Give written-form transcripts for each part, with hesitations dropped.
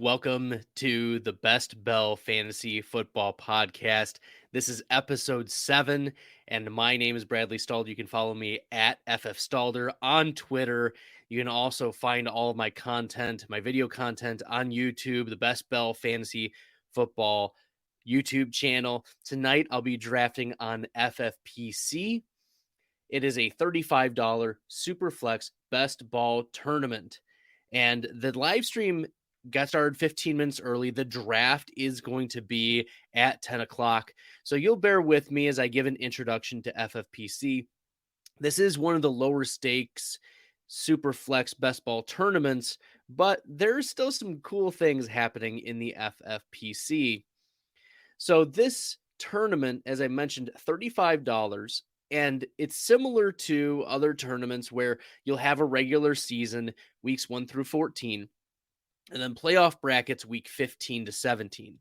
Welcome to the Best Bell Fantasy Football Podcast. This is episode 7, and my name is Bradley Stalder. You can follow me at FFStalder on Twitter. You can also find all of my content, my video content on YouTube, the Best Bell Fantasy Football YouTube channel. Tonight, I'll be drafting on FFPC. It is a $35 SuperFlex Bestball tournament, and the live stream got started 15 minutes early. The draft is going to be at 10 o'clock. So you'll bear with me as I give an introduction to FFPC. This is one of the lower stakes SuperFlex Bestball tournaments, but there's still some cool things happening in the FFPC. So this tournament, as I mentioned, $35. And it's similar to other tournaments where you'll have a regular season, weeks 1 through 14. And then playoff brackets week 15 to 17.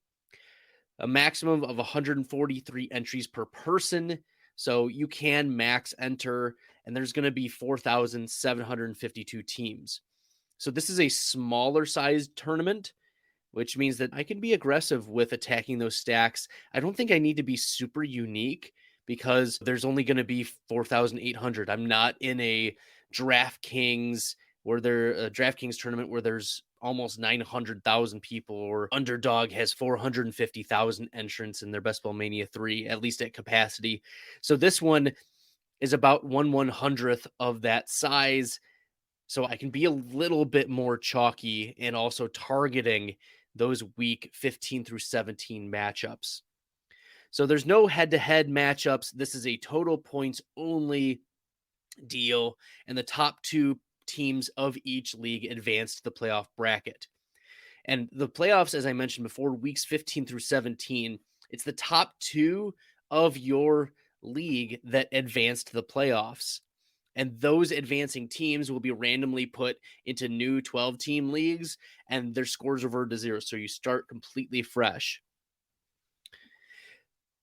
A maximum of 143 entries per person. So you can max enter, and there's going to be 4,752 teams. So this is a smaller sized tournament, which means that I can be aggressive with attacking those stacks. I don't think I need to be super unique because there's only going to be 4,800. I'm not in a DraftKings tournament where there's almost 900,000 people, or Underdog has 450,000 entrants in their Best Ball Mania 3, at least at capacity. So this one is about 1/100th of that size. So I can be a little bit more chalky and also targeting those week 15 through 17 matchups. So there's no head-to-head matchups. This is a total points only deal, and the top two teams of each league advance to the playoff bracket. And the playoffs, as I mentioned before, weeks 15 through 17, it's the top two of your league that advance to the playoffs. And those advancing teams will be randomly put into new 12-team leagues, and their scores revert to 0. So you start completely fresh.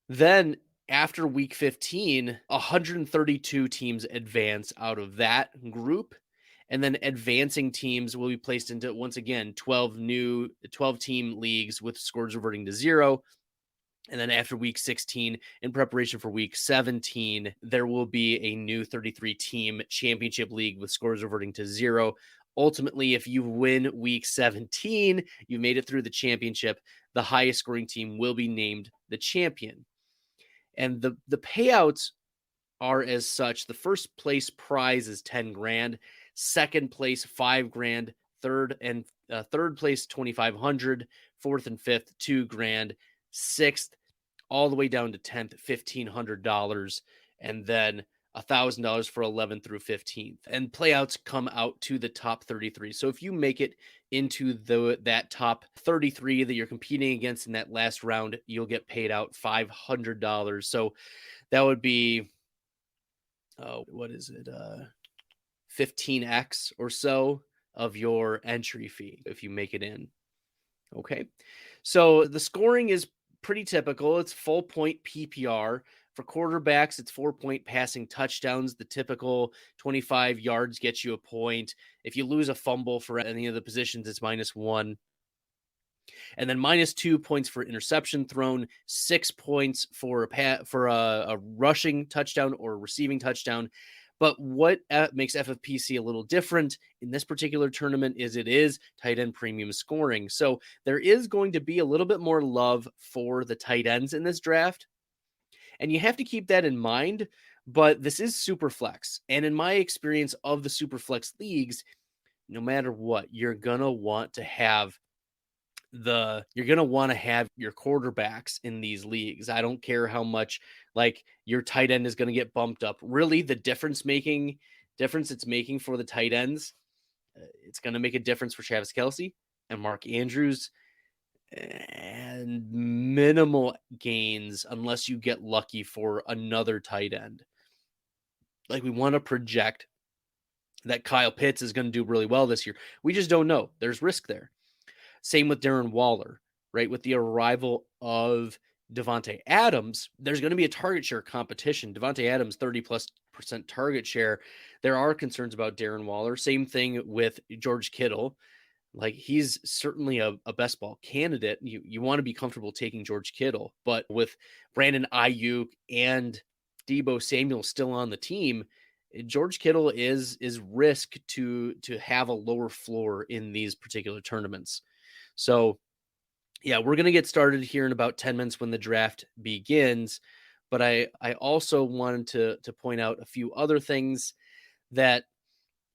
Then after week 15, 132 teams advance out of that group. And then advancing teams will be placed into, once again, 12-team leagues with scores reverting to 0. And then after week 16, in preparation for week 17, there will be a new 33-team championship league with scores reverting to 0. Ultimately, if you win week 17, you made it through the championship, the highest scoring team will be named the champion. And the payouts are as such. The first place prize is 10 grand. Second place, $5,000. Third place, 2,500. Fourth and fifth, $2,000. Sixth, all the way down to 10th, $1,500. And then $1,000 for 11th through 15th. And playouts come out to the top 33. So if you make it into that top 33 that you're competing against in that last round, you'll get paid out $500. So that would be, what is it? 15x or so of your entry fee if you make it in. Okay. So the scoring is pretty typical. It's full point PPR. For quarterbacks, it's 4-point passing touchdowns. The typical 25 yards gets you a point. If you lose a fumble for any of the positions, it's -1. And then -2 points for interception thrown, 6 points for a rushing touchdown or receiving touchdown. But what makes FFPC a little different in this particular tournament is it is tight end premium scoring. So there is going to be a little bit more love for the tight ends in this draft. And you have to keep that in mind. But this is Superflex. And in my experience of the Superflex leagues, no matter what, you're going to want to have your quarterbacks in these leagues. I don't care how much like your tight end is going to get bumped up. Really, the difference it's making for the tight ends, it's going to make a difference for Travis Kelce and Mark Andrews, and minimal gains unless you get lucky for another tight end. Like, we want to project that Kyle Pitts is going to do really well this year. We just don't know. There's risk there. Same with Darren Waller, right? With the arrival of Devontae Adams, there's going to be a target share competition. Devontae Adams, 30+% target share. There are concerns about Darren Waller. Same thing with George Kittle. Like, he's certainly a best ball candidate. You want to be comfortable taking George Kittle, but with Brandon Ayuk and Deebo Samuel still on the team, George Kittle is risk to have a lower floor in these particular tournaments. So yeah, we're gonna get started here in about 10 minutes when the draft begins. But I also wanted to point out a few other things that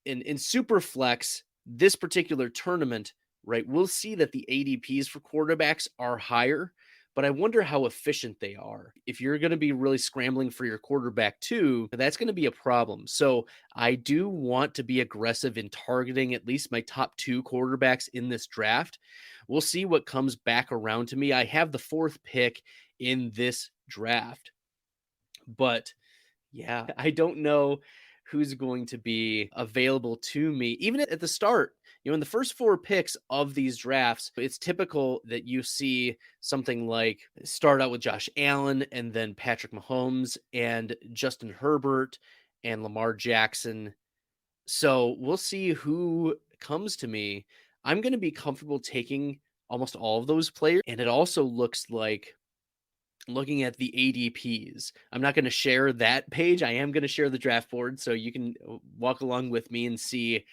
in Superflex, this particular tournament, right, we'll see that the ADPs for quarterbacks are higher, but I wonder how efficient they are. If you're going to be really scrambling for your quarterback too, that's going to be a problem. So I do want to be aggressive in targeting at least my top 2 quarterbacks in this draft. We'll see what comes back around to me. I have the 4th pick in this draft, but yeah, I don't know who's going to be available to me. Even at the start, in the first 4 picks of these drafts, it's typical that you see something like start out with Josh Allen and then Patrick Mahomes and Justin Herbert and Lamar Jackson. So we'll see who comes to me. I'm going to be comfortable taking almost all of those players. And it also looks like, looking at the ADPs, I'm not going to share that page. I am going to share the draft board so you can walk along with me and see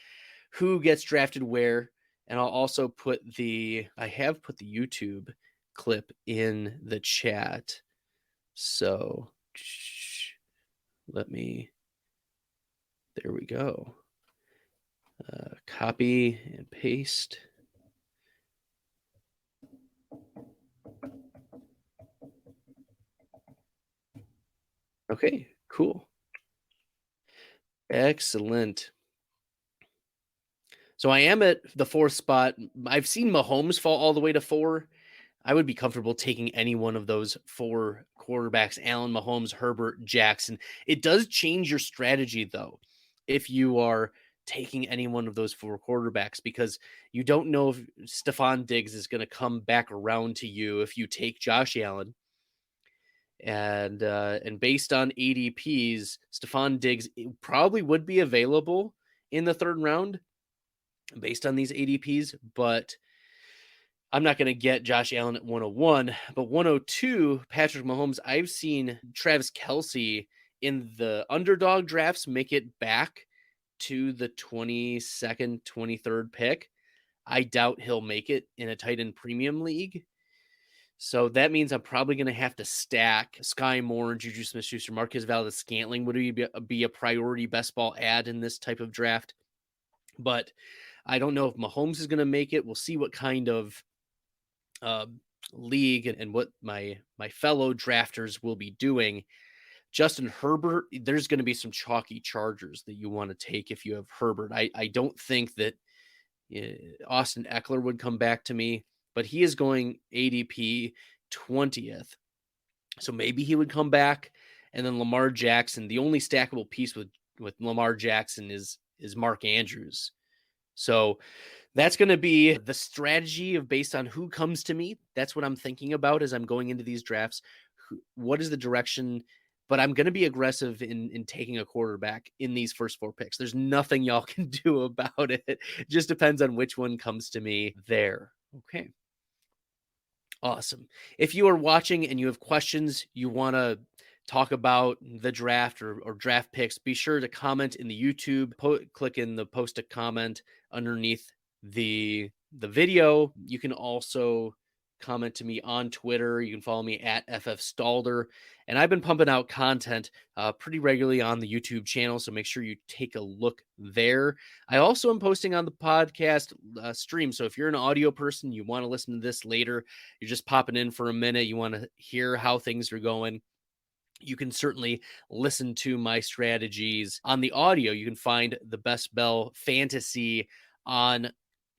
who gets drafted where. And I'll also I have put the YouTube clip in the chat. So there we go. Copy and paste. Okay, cool. Excellent. So I am at the 4th spot. I've seen Mahomes fall all the way to 4. I would be comfortable taking any one of those 4 quarterbacks, Allen, Mahomes, Herbert, Jackson. It does change your strategy, though, if you are taking any one of those 4 quarterbacks, because you don't know if Stephon Diggs is going to come back around to you if you take Josh Allen. And based on ADPs, Stephon Diggs probably would be available in the 3rd round based on these ADPs, but I'm not going to get Josh Allen at 101. But 102, Patrick Mahomes, I've seen Travis Kelce in the underdog drafts make it back to the 22nd, 23rd pick. I doubt he'll make it in a tight end premium league. So that means I'm probably going to have to stack Sky Moore, Juju Smith-Schuster, Marquez Valdes-Scantling. Would be a priority best ball ad in this type of draft? But I don't know if Mahomes is going to make it. We'll see what kind of league and what my fellow drafters will be doing. Justin Herbert, there's going to be some chalky chargers that you want to take if you have Herbert. I don't think that Austin Eckler would come back to me, but he is going ADP 20th. So maybe he would come back. And then Lamar Jackson, the only stackable piece with Lamar Jackson is Mark Andrews. So that's going to be the strategy of based on who comes to me. That's what I'm thinking about as I'm going into these drafts. What is the direction? But I'm going to be aggressive in taking a quarterback in these first 4 picks. There's nothing y'all can do about it. It just depends on which one comes to me there. Okay. Awesome. If you are watching and you have questions, you want to talk about the draft or draft picks, be sure to comment in the YouTube, click in the post a comment underneath the video. You can also comment to me on Twitter. You can follow me at FFStalder. And I've been pumping out content pretty regularly on the YouTube channel, so make sure you take a look there. I also am posting on the podcast stream, so if you're an audio person, you want to listen to this later, you're just popping in for a minute, you want to hear how things are going, you can certainly listen to my strategies on the audio. You can find the Best Bell Fantasy on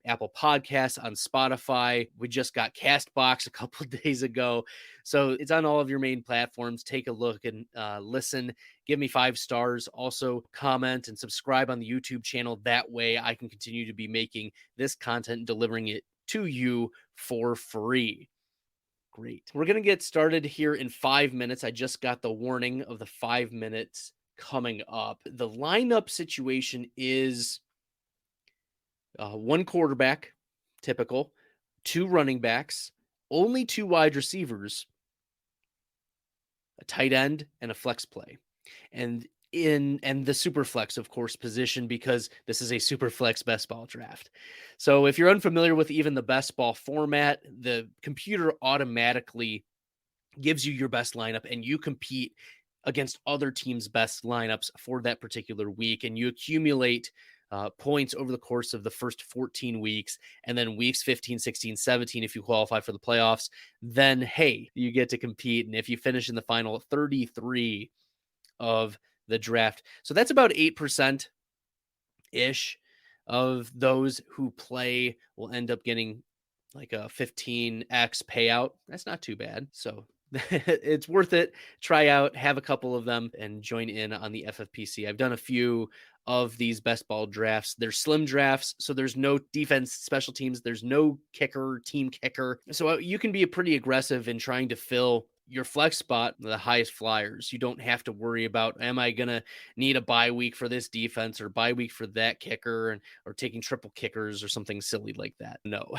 Apple Podcasts, on Spotify. We just got Castbox a couple of days ago. So it's on all of your main platforms. Take a look and listen. Give me 5 stars. Also comment and subscribe on the YouTube channel. That way I can continue to be making this content and delivering it to you for free. Great. We're going to get started here in 5 minutes. I just got the warning of the 5 minutes coming up. The lineup situation is 1 quarterback, typical, 2 running backs, only 2 wide receivers, a tight end, and a flex play. And the super flex, of course, position, because this is a super flex best ball draft. So if you're unfamiliar with even the best ball format, the computer automatically gives you your best lineup, and you compete against other teams' best lineups for that particular week, and you accumulate points over the course of the first 14 weeks, and then weeks 15, 16, 17, if you qualify for the playoffs, then hey, you get to compete. And if you finish in the final 33 of the draft, so that's about 8% ish of those who play will end up getting like a 15x payout. That's not too bad. So it's worth it. Try out, have a couple of them, and join in on the FFPC. I've done a few of these best ball drafts. They're slim drafts, so there's no defense, special teams. There's no kicker, team kicker. So you can be pretty aggressive in trying to fill your flex spot, the highest flyers. You don't have to worry about, am I going to need a bye week for this defense or bye week for that kicker, or taking triple kickers or something silly like that. No,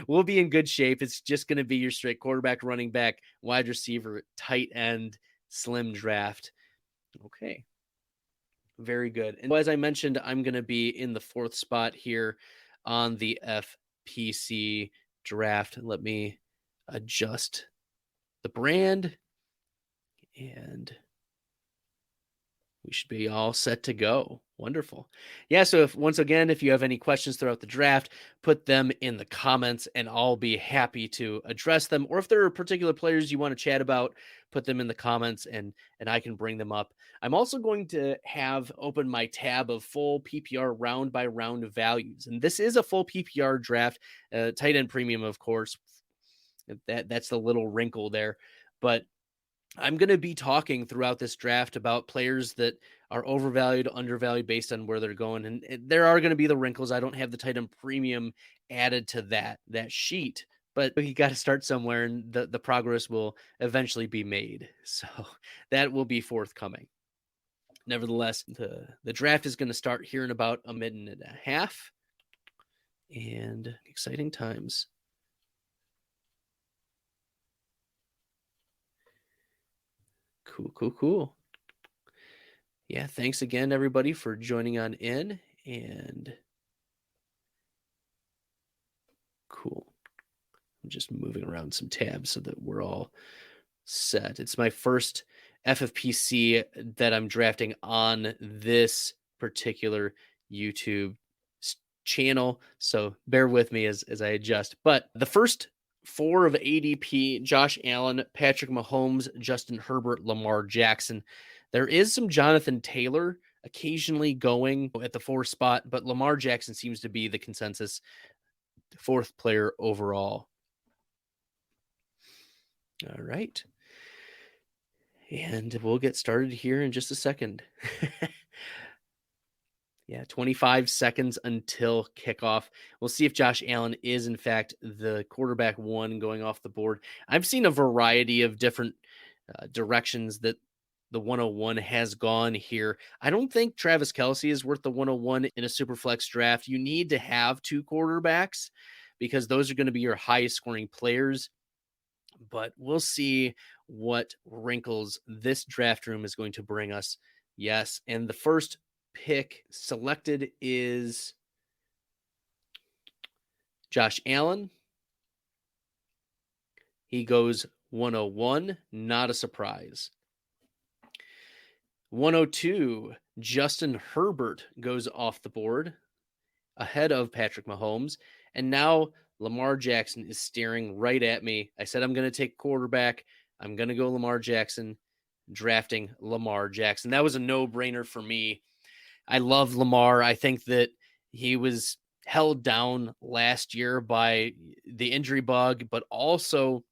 we'll be in good shape. It's just going to be your straight quarterback, running back, wide receiver, tight end, slim draft. Okay. Very good. And as I mentioned, I'm going to be in the 4th spot here on the FPC draft. Let me adjust the brand, and we should be all set to go. Wonderful. Yeah, so once again, if you have any questions throughout the draft, put them in the comments and I'll be happy to address them. Or if there are particular players you want to chat about, put them in the comments and I can bring them up. I'm also going to have open my tab of full PPR round by round values. And this is a full PPR draft, tight end premium, of course. That's the little wrinkle there. But I'm going to be talking throughout this draft about players that are overvalued, undervalued based on where they're going. And there are going to be the wrinkles. I don't have the tight end premium added to that sheet, but you got to start somewhere, and the progress will eventually be made. So that will be forthcoming. Nevertheless, the draft is going to start here in about a minute and a half, and exciting times. Cool. Yeah, thanks again, everybody, for joining on in. And cool. I'm just moving around some tabs so that we're all set. It's my first FFPC that I'm drafting on this particular YouTube channel, so bear with me as I adjust. But the first 4 of ADP: Josh Allen, Patrick Mahomes, Justin Herbert, Lamar Jackson. There is some Jonathan Taylor occasionally going at the 4 spot, but Lamar Jackson seems to be the consensus 4th player overall. All right. And we'll get started here in just a second. Yeah, 25 seconds until kickoff. We'll see if Josh Allen is, in fact, the quarterback 1 going off the board. I've seen a variety of different directions that the 101 has gone here. I don't think Travis Kelce is worth the 101 in a Superflex draft. You need to have 2 quarterbacks because those are going to be your highest scoring players. But we'll see what wrinkles this draft room is going to bring us. Yes, and the first pick selected is Josh Allen. He goes 101, not a surprise. 102, Justin Herbert goes off the board ahead of Patrick Mahomes. And now Lamar Jackson is staring right at me. I said I'm going to take quarterback. I'm going to go Lamar Jackson, drafting Lamar Jackson. That was a no-brainer for me. I love Lamar. I think that he was held down last year by the injury bug, but also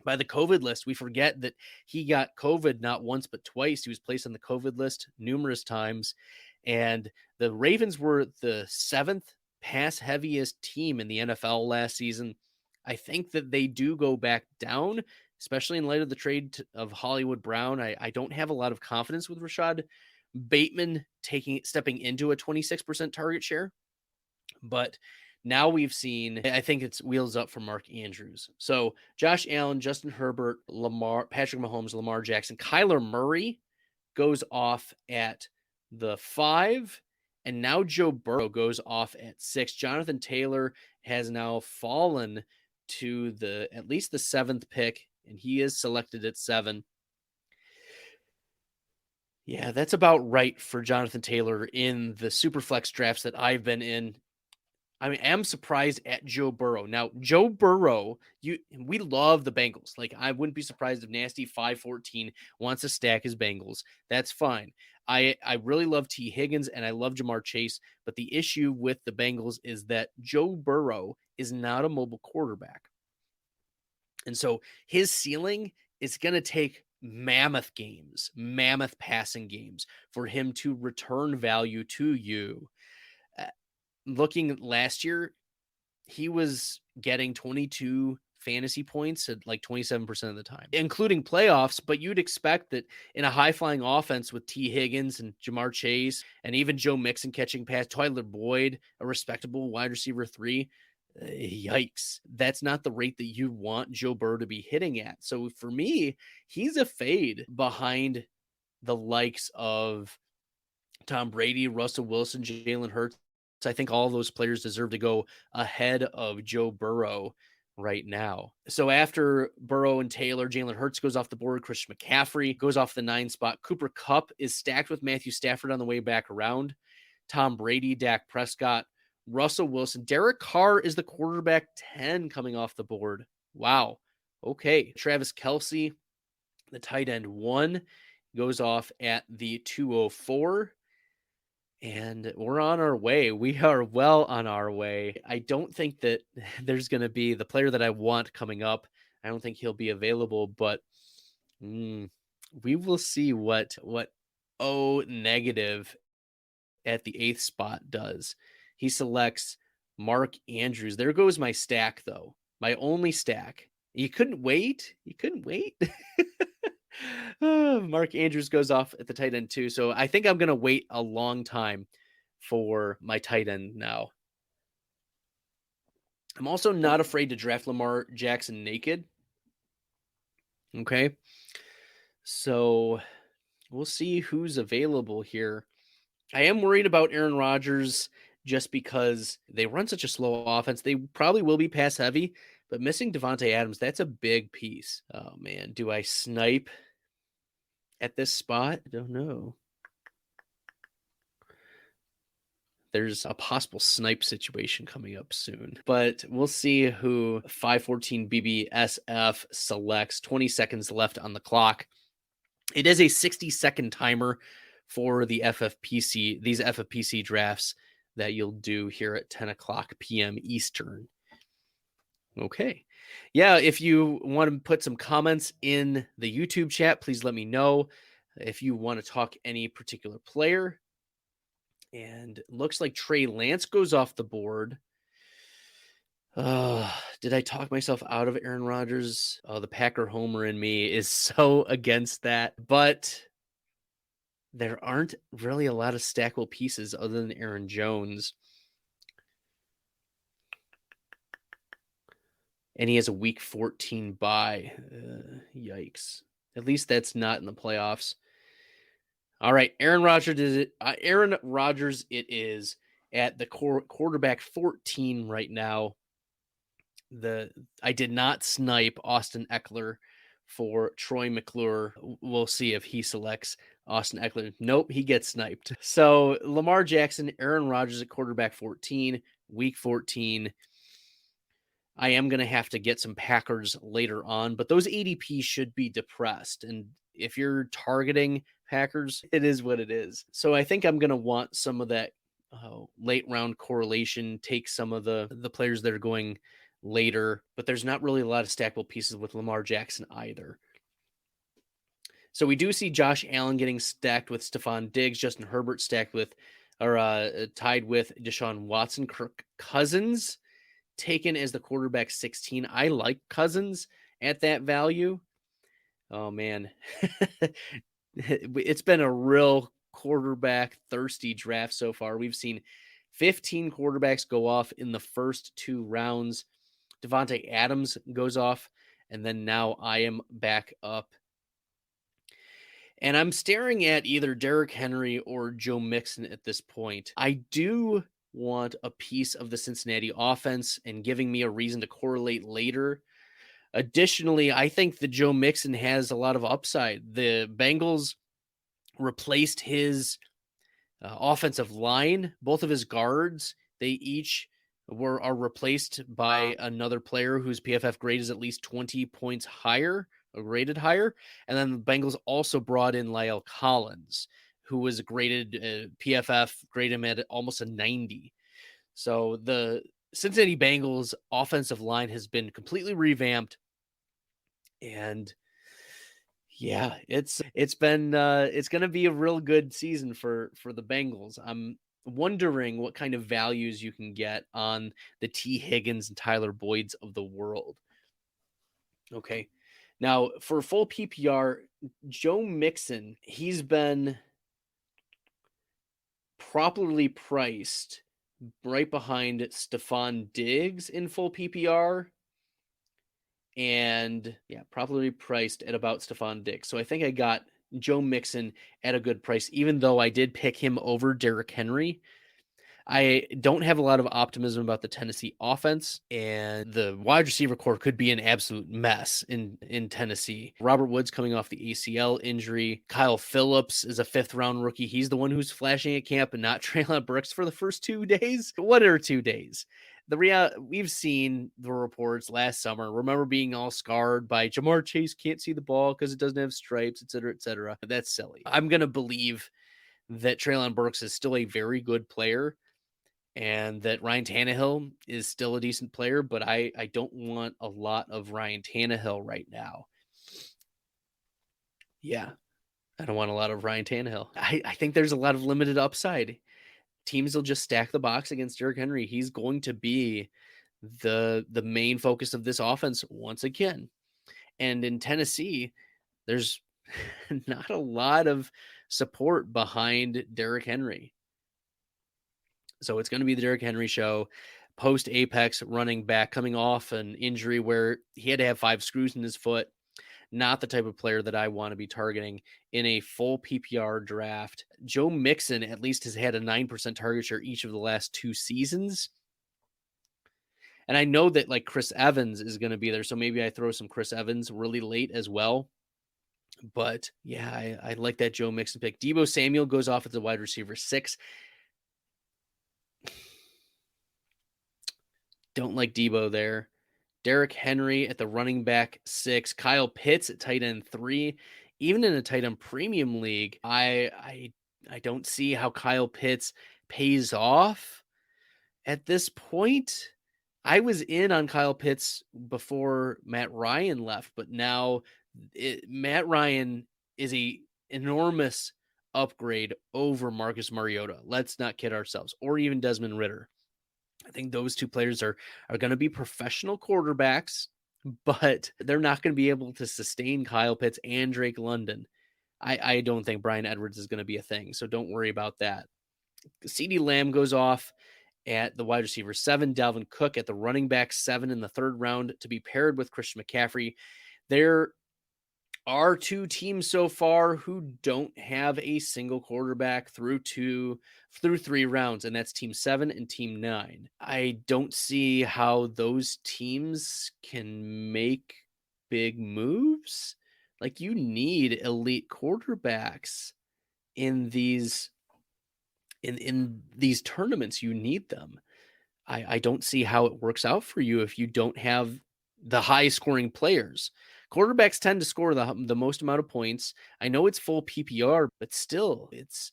by the COVID list. We forget that he got COVID not once, but twice. He was placed on the COVID list numerous times. And the Ravens were the 7th pass heaviest team in the NFL last season. I think that they do go back down, especially in light of the trade of Hollywood Brown. I don't have a lot of confidence with Rashad Bateman stepping into a 26% target share, but Now we've seen, I think it's wheels up for Mark Andrews. So Josh Allen, Justin Herbert, Patrick Mahomes, Lamar Jackson, Kyler Murray goes off at the 5, and now Joe Burrow goes off at 6. Jonathan Taylor has now fallen to at least the 7th pick, and he is selected at 7. Yeah, that's about right for Jonathan Taylor in the SuperFlex drafts that I've been in. I mean, I'm surprised at Joe Burrow. Now, Joe Burrow, we love the Bengals. Like, I wouldn't be surprised if Nasty 514 wants to stack his Bengals. That's fine. I really love T. Higgins and I love Jamar Chase, but the issue with the Bengals is that Joe Burrow is not a mobile quarterback. And so his ceiling is going to take mammoth games, mammoth passing games for him to return value to you. Looking at last year, he was getting 22 fantasy points at like 27% of the time, including playoffs. But you'd expect that in a high-flying offense with T. Higgins and Jamar Chase and even Joe Mixon catching pass, Tyler Boyd, a respectable wide receiver 3, yikes. That's not the rate that you want Joe Burrow to be hitting at. So for me, he's a fade behind the likes of Tom Brady, Russell Wilson, Jalen Hurts. I think all those players deserve to go ahead of Joe Burrow right now. So after Burrow and Taylor, Jalen Hurts goes off the board. Christian McCaffrey goes off the 9 spot. Cooper Kupp is stacked with Matthew Stafford on the way back around. Tom Brady, Dak Prescott, Russell Wilson. Derek Carr is the quarterback 10 coming off the board. Wow. Okay. Travis Kelce, the tight end 1, goes off at the 204. And we're on our way. We are well on our way. I don't think that there's going to be the player that I want coming up. I don't think he'll be available, but we will see what O negative at the 8th spot does. He selects Mark Andrews. There goes my stack, though. My only stack. You couldn't wait? You couldn't wait? Mark Andrews goes off at the tight end 2. So I think I'm going to wait a long time for my tight end now. I'm also not afraid to draft Lamar Jackson naked. Okay. So we'll see who's available here. I am worried about Aaron Rodgers just because they run such a slow offense. They probably will be pass heavy, but missing Devontae Adams, that's a big piece. Oh man, do I snipe at this spot? I don't know. There's a possible snipe situation coming up soon, but we'll see who 514 BBSF selects. 20 seconds left on the clock. It is a 60-second timer for the FFPC, these FFPC drafts that you'll do here at 10 o'clock p.m. Eastern. Okay. Yeah, if you want to put some comments in the YouTube chat, please let me know if you want to talk any particular player. And it looks like Trey Lance goes off the board. Did I talk myself out of Aaron Rodgers? Oh, the Packer homer in me is so against that. But there aren't really a lot of stackable pieces other than Aaron Jones. And he has a week 14 bye. Yikes. At least that's not in the playoffs. All right, Aaron Rodgers it is at the quarterback 14 right now. I did not snipe Austin Eckler for Troy McClure. We'll see if he selects Austin Eckler. Nope, he gets sniped. So Lamar Jackson, Aaron Rodgers at quarterback 14, week 14. I am going to have to get some Packers later on, but those ADP should be depressed. And if you're targeting Packers, it is what it is. So I think I'm going to want some of that late round correlation, take some of the players that are going later, but there's not really a lot of stackable pieces with Lamar Jackson either. So we do see Josh Allen getting stacked with Stephon Diggs, Justin Herbert stacked with, or tied with Deshaun Watson. Kirk Cousins taken as the quarterback 16. I like Cousins at that value. Oh man, it's been a real quarterback thirsty draft so far. We've seen 15 quarterbacks go off in the first 2 rounds. Devontae Adams goes off, and then now I am back up. And I'm staring at either Derrick Henry or Joe Mixon at this point. I do want a piece of the Cincinnati offense and giving me a reason to correlate later. Additionally, I think that Joe Mixon has a lot of upside. The Bengals replaced his offensive line, both of his guards. They each are replaced by another player whose PFF grade is at least 20 points higher, or rated higher. And then the Bengals also brought in Lyle Collins, who was graded PFF graded him at almost a 90. So the Cincinnati Bengals offensive line has been completely revamped, and yeah, it's going to be a real good season for the Bengals. I'm wondering what kind of values you can get on the T. Higgins and Tyler Boyds of the world. Okay. Now, for full PPR, Joe Mixon, he's been properly priced right behind Stephon Diggs in full PPR, and properly priced at about Stephon Diggs. So I think I got Joe Mixon at a good price, even though I did pick him over Derrick Henry. I don't have a lot of optimism about the Tennessee offense, and the wide receiver core could be an absolute mess in Tennessee. Robert Woods coming off the ACL injury. Kyle Phillips is a 5th-round rookie. He's the one who's flashing at camp and not Treylon Burks for the first 2 days. 1 or 2 days. We've seen the reports last summer. Remember being all scarred by Jamar Chase can't see the ball because it doesn't have stripes, et cetera, et cetera. That's silly. I'm going to believe that Treylon Burks is still a very good player, and that Ryan Tannehill is still a decent player, but I don't want a lot of Ryan Tannehill right now. Yeah, I don't want a lot of Ryan Tannehill. I think there's a lot of limited upside. Teams will just stack the box against Derrick Henry. He's going to be the main focus of this offense once again. And in Tennessee, there's not a lot of support behind Derrick Henry. So it's going to be the Derrick Henry show. Post-Apex running back coming off an injury where he had to have 5 screws in his foot. Not the type of player that I want to be targeting in a full PPR draft. Joe Mixon at least has had a 9% target share each of the last 2 seasons. And I know that like Chris Evans is going to be there, so maybe I throw some Chris Evans really late as well. But yeah, I like that Joe Mixon pick. Deebo Samuel goes off as the wide receiver 6. Don't like Deebo there. Derrick Henry at the running back 6. Kyle Pitts at tight end 3. Even in a tight end premium league, I don't see how Kyle Pitts pays off at this point. I was in on Kyle Pitts before Matt Ryan left, but now Matt Ryan is a enormous upgrade over Marcus Mariota. Let's not kid ourselves, or even Desmond Ridder. I think those 2 players are going to be professional quarterbacks, but they're not going to be able to sustain Kyle Pitts and Drake London. I don't think Bryan Edwards is going to be a thing, so don't worry about that. CeeDee Lamb goes off at the wide receiver 7, Dalvin Cook at the running back 7 in the 3rd round to be paired with Christian McCaffrey. There are 2 teams so far who don't have a single quarterback through 3 rounds, and that's Team 7 and Team 9. I don't see how those teams can make big moves. Like, you need elite quarterbacks in these tournaments. You need them. I don't see how it works out for you if you don't have the high scoring players. Quarterbacks tend to score the most amount of points. I know it's full PPR, but still, it's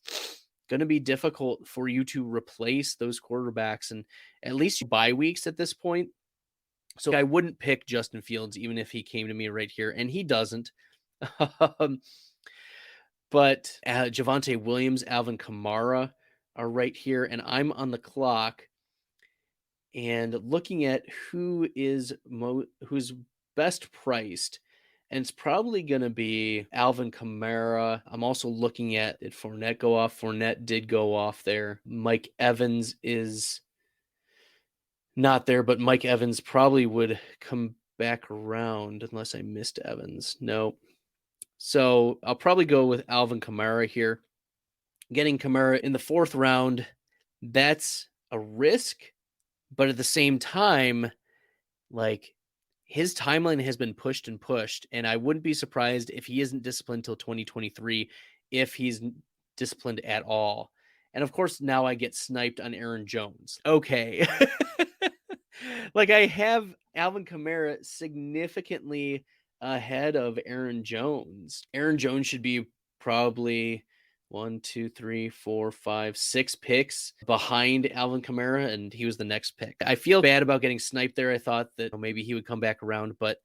going to be difficult for you to replace those quarterbacks, and at least bye weeks at this point. So I wouldn't pick Justin Fields even if he came to me right here, and he doesn't. But Javonte Williams, Alvin Kamara are right here, and I'm on the clock and looking at who's best priced. And it's probably going to be Alvin Kamara. I'm also looking at, did Fournette go off? Fournette did go off there. Mike Evans is not there, but Mike Evans probably would come back around unless I missed Evans. No. So I'll probably go with Alvin Kamara here. Getting Kamara in the 4th round, that's a risk, but at the same time, like, his timeline has been pushed and pushed, and I wouldn't be surprised if he isn't disciplined till 2023, if he's disciplined at all. And of course, now I get sniped on Aaron Jones. Okay. Like, I have Alvin Kamara significantly ahead of Aaron Jones. Aaron Jones should be probably 1, 2, 3, 4, 5, 6 picks behind Alvin Kamara, and he was the next pick. I feel bad about getting sniped there. I thought that maybe he would come back around, but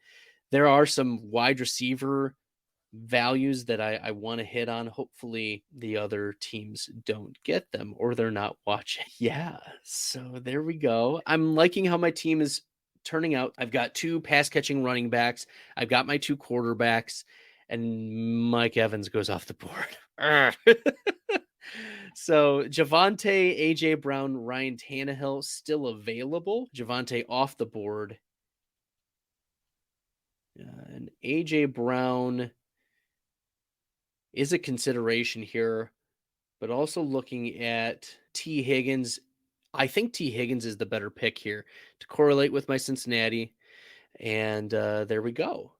there are some wide receiver values that I want to hit on. Hopefully the other teams don't get them or they're not watching. Yeah, so there we go. I'm liking how my team is turning out. I've got 2 pass catching running backs. I've got my 2 quarterbacks, and Mike Evans goes off the board. So Javonte, AJ Brown, Ryan Tannehill still available. Javonte off the board. And AJ Brown is a consideration here, but also looking at T. Higgins. I think T. Higgins is the better pick here to correlate with my Cincinnati. And there we go.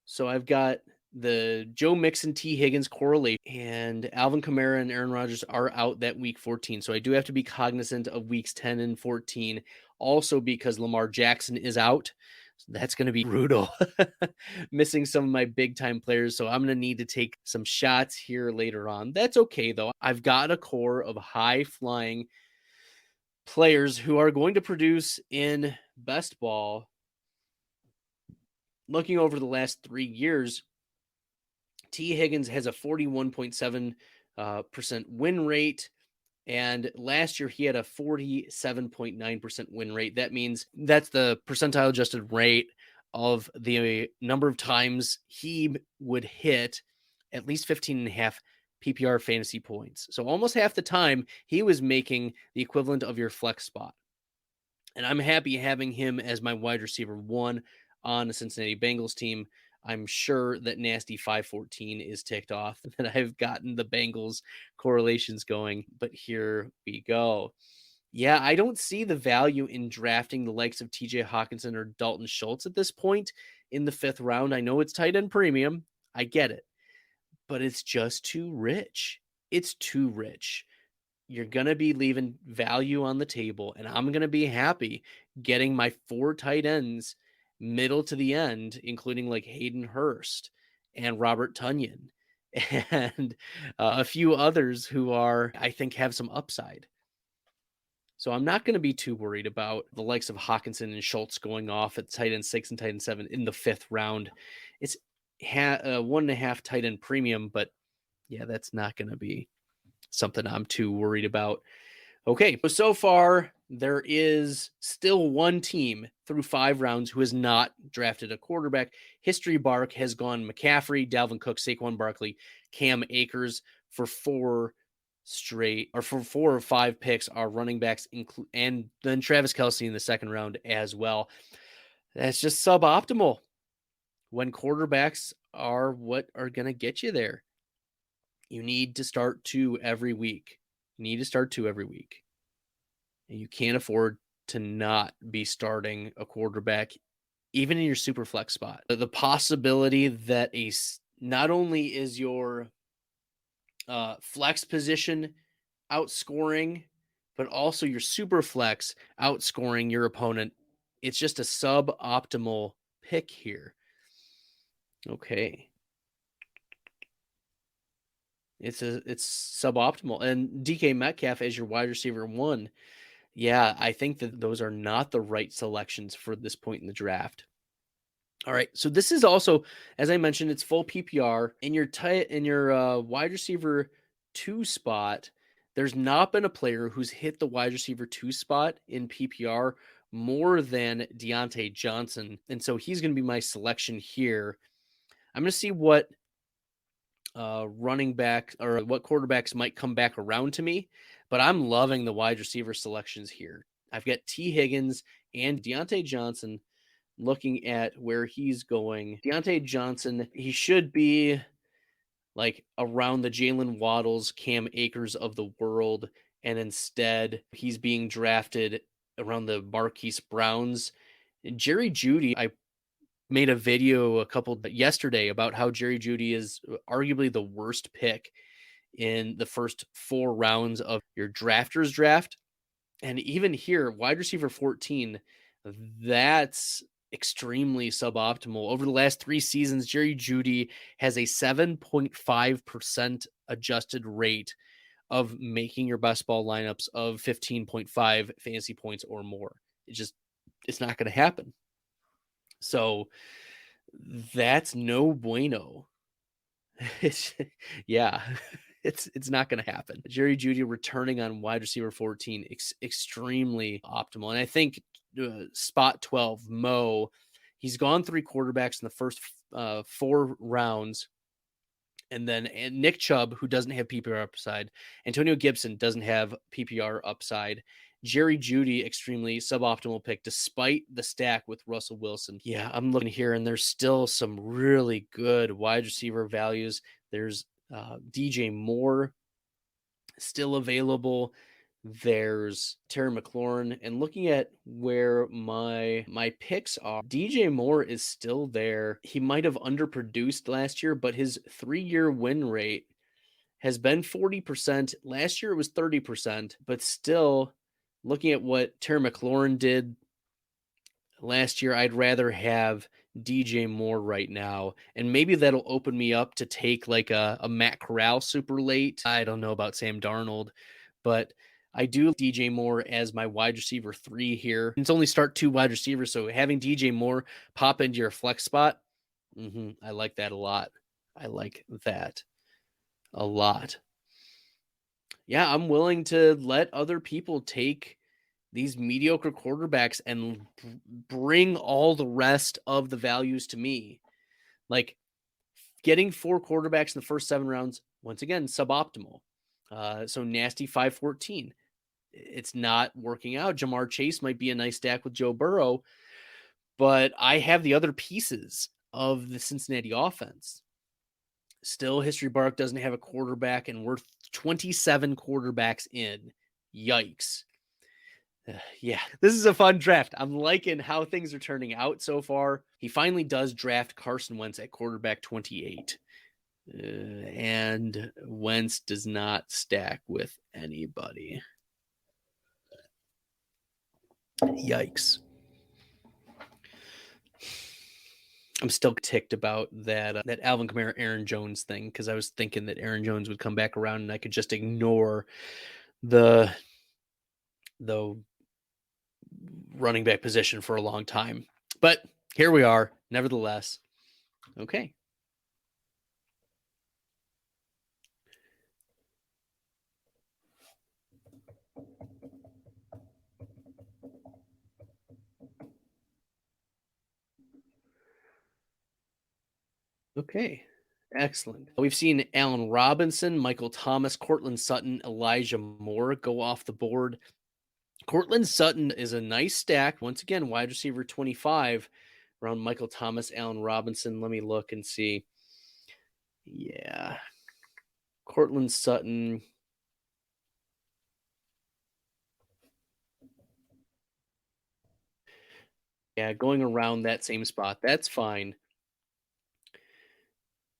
So I've got the Joe Mixon, T. Higgins correlate, and Alvin Kamara and Aaron Rodgers are out that week 14. So I do have to be cognizant of weeks 10 and 14, also because Lamar Jackson is out. So that's going to be brutal. Missing some of my big time players. So I'm going to need to take some shots here later on. That's okay, though. I've got a core of high flying players who are going to produce in best ball. Looking over the last 3 years, T. Higgins has a 41.7% win rate. And last year, he had a 47.9% win rate. That means that's the percentile adjusted rate of the number of times he would hit at least 15.5 PPR fantasy points. So almost half the time, he was making the equivalent of your flex spot. And I'm happy having him as my wide receiver 1 on the Cincinnati Bengals team. I'm sure that nasty 514 is ticked off that I've gotten the Bengals correlations going, but here we go. Yeah, I don't see the value in drafting the likes of TJ Hawkinson or Dalton Schultz at this point in the 5th round. I know it's tight end premium. I get it, but it's just too rich. It's too rich. You're going to be leaving value on the table, and I'm going to be happy getting my 4 tight ends middle to the end, including like Hayden Hurst and Robert Tonyan and a few others who are, I think, have some upside. So I'm not going to be too worried about the likes of Hawkinson and Schultz going off at tight end 6 and tight end 7 in the 5th round. It's 1.5 tight end premium, but yeah, that's not going to be something I'm too worried about. Okay, so far there is still one team through 5 rounds who has not drafted a quarterback. History Bark has gone McCaffrey, Dalvin Cook, Saquon Barkley, Cam Akers for 4 or 5 picks are running backs, and then Travis Kelce in the 2nd round as well. That's just suboptimal when quarterbacks are what are going to get you there. You need to start 2 every week. And you can't afford to not be starting a quarterback, even in your super flex spot. The possibility that not only is your flex position outscoring, but also your super flex outscoring your opponent. It's just a suboptimal pick here. Okay. It's suboptimal. And DK Metcalf as your wide receiver 1. Yeah, I think that those are not the right selections for this point in the draft. All right, so this is also, as I mentioned, it's full PPR. In your wide receiver 2 spot, there's not been a player who's hit the wide receiver 2 spot in PPR more than Deontay Johnson, and so he's going to be my selection here. I'm going to see what running back or what quarterbacks might come back around to me, but I'm loving the wide receiver selections here. I've got T. Higgins and Deontay Johnson. Looking at where he's going, Deontay Johnson, he should be like around the Jalen Waddles, Cam Akers of the world, and instead he's being drafted around the Marquise Browns. And Jerry Judy, I made a video yesterday about how Jerry Judy is arguably the worst pick in the first 4 rounds of your drafters draft. And even here, wide receiver 14, that's extremely suboptimal. Over the last 3 seasons, Jerry Judy has a 7.5% adjusted rate of making your best ball lineups of 15.5 fantasy points or more. It's not going to happen. So that's no bueno. Yeah. It's not going to happen. Jerry Judy returning on wide receiver 14, extremely optimal. And I think spot 12, Mo, he's gone 3 quarterbacks in the first 4 rounds. And then Nick Chubb, who doesn't have PPR upside. Antonio Gibson doesn't have PPR upside. Jerry Judy, extremely suboptimal pick, despite the stack with Russell Wilson. Yeah, I'm looking here, and there's still some really good wide receiver values. There's DJ Moore still available. There's Terry McLaurin, and looking at where my picks are, DJ Moore is still there. He might have underproduced last year, but his 3-year win rate has been 40%. Last year it was 30%, but still looking at what Terry McLaurin did last year, I'd rather have DJ Moore right now, and maybe that'll open me up to take like a Matt Corral super late. I don't know about Sam Darnold, but I do DJ Moore as my wide receiver 3 here. It's only start 2 wide receivers, so having DJ Moore pop into your flex spot, I like that a lot. I like that a lot. Yeah, I'm willing to let other people take these mediocre quarterbacks and bring all the rest of the values to me. Like getting 4 quarterbacks in the first 7 rounds, once again, suboptimal. So nasty 514. It's not working out. Jamar Chase might be a nice stack with Joe Burrow, but I have the other pieces of the Cincinnati offense. Still, History Bark doesn't have a quarterback, and we're 27 quarterbacks in. Yikes. Yeah, this is a fun draft. I'm liking how things are turning out so far. He finally does draft Carson Wentz at quarterback 28. And Wentz does not stack with anybody. Yikes. I'm still ticked about that Alvin Kamara, Aaron Jones thing, because I was thinking that Aaron Jones would come back around and I could just ignore the running back position for a long time. But here we are, nevertheless. Okay. Okay. Excellent. We've seen Allen Robinson, Michael Thomas, Cortland Sutton, Elijah Moore go off the board. Cortland Sutton is a nice stack. Once again, wide receiver 25 around Michael Thomas, Allen Robinson. Let me look and see. Yeah. Cortland Sutton. Yeah, going around that same spot. That's fine.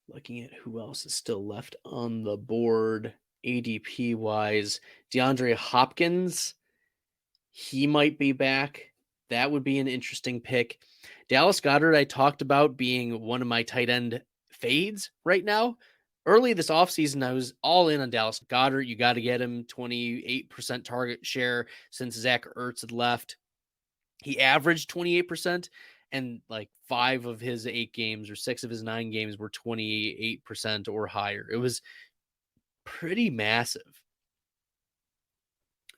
Looking at who else is still left on the board, ADP wise, DeAndre Hopkins. He might be back. That would be an interesting pick. Dallas Goddard, I talked about being one of my tight end fades right now. Early this offseason, I was all in on Dallas Goddard. You got to get him 28% target share since Zach Ertz had left. He averaged 28%, and like 5 of his 8 games or 6 of his 9 games were 28% or higher. It was pretty massive.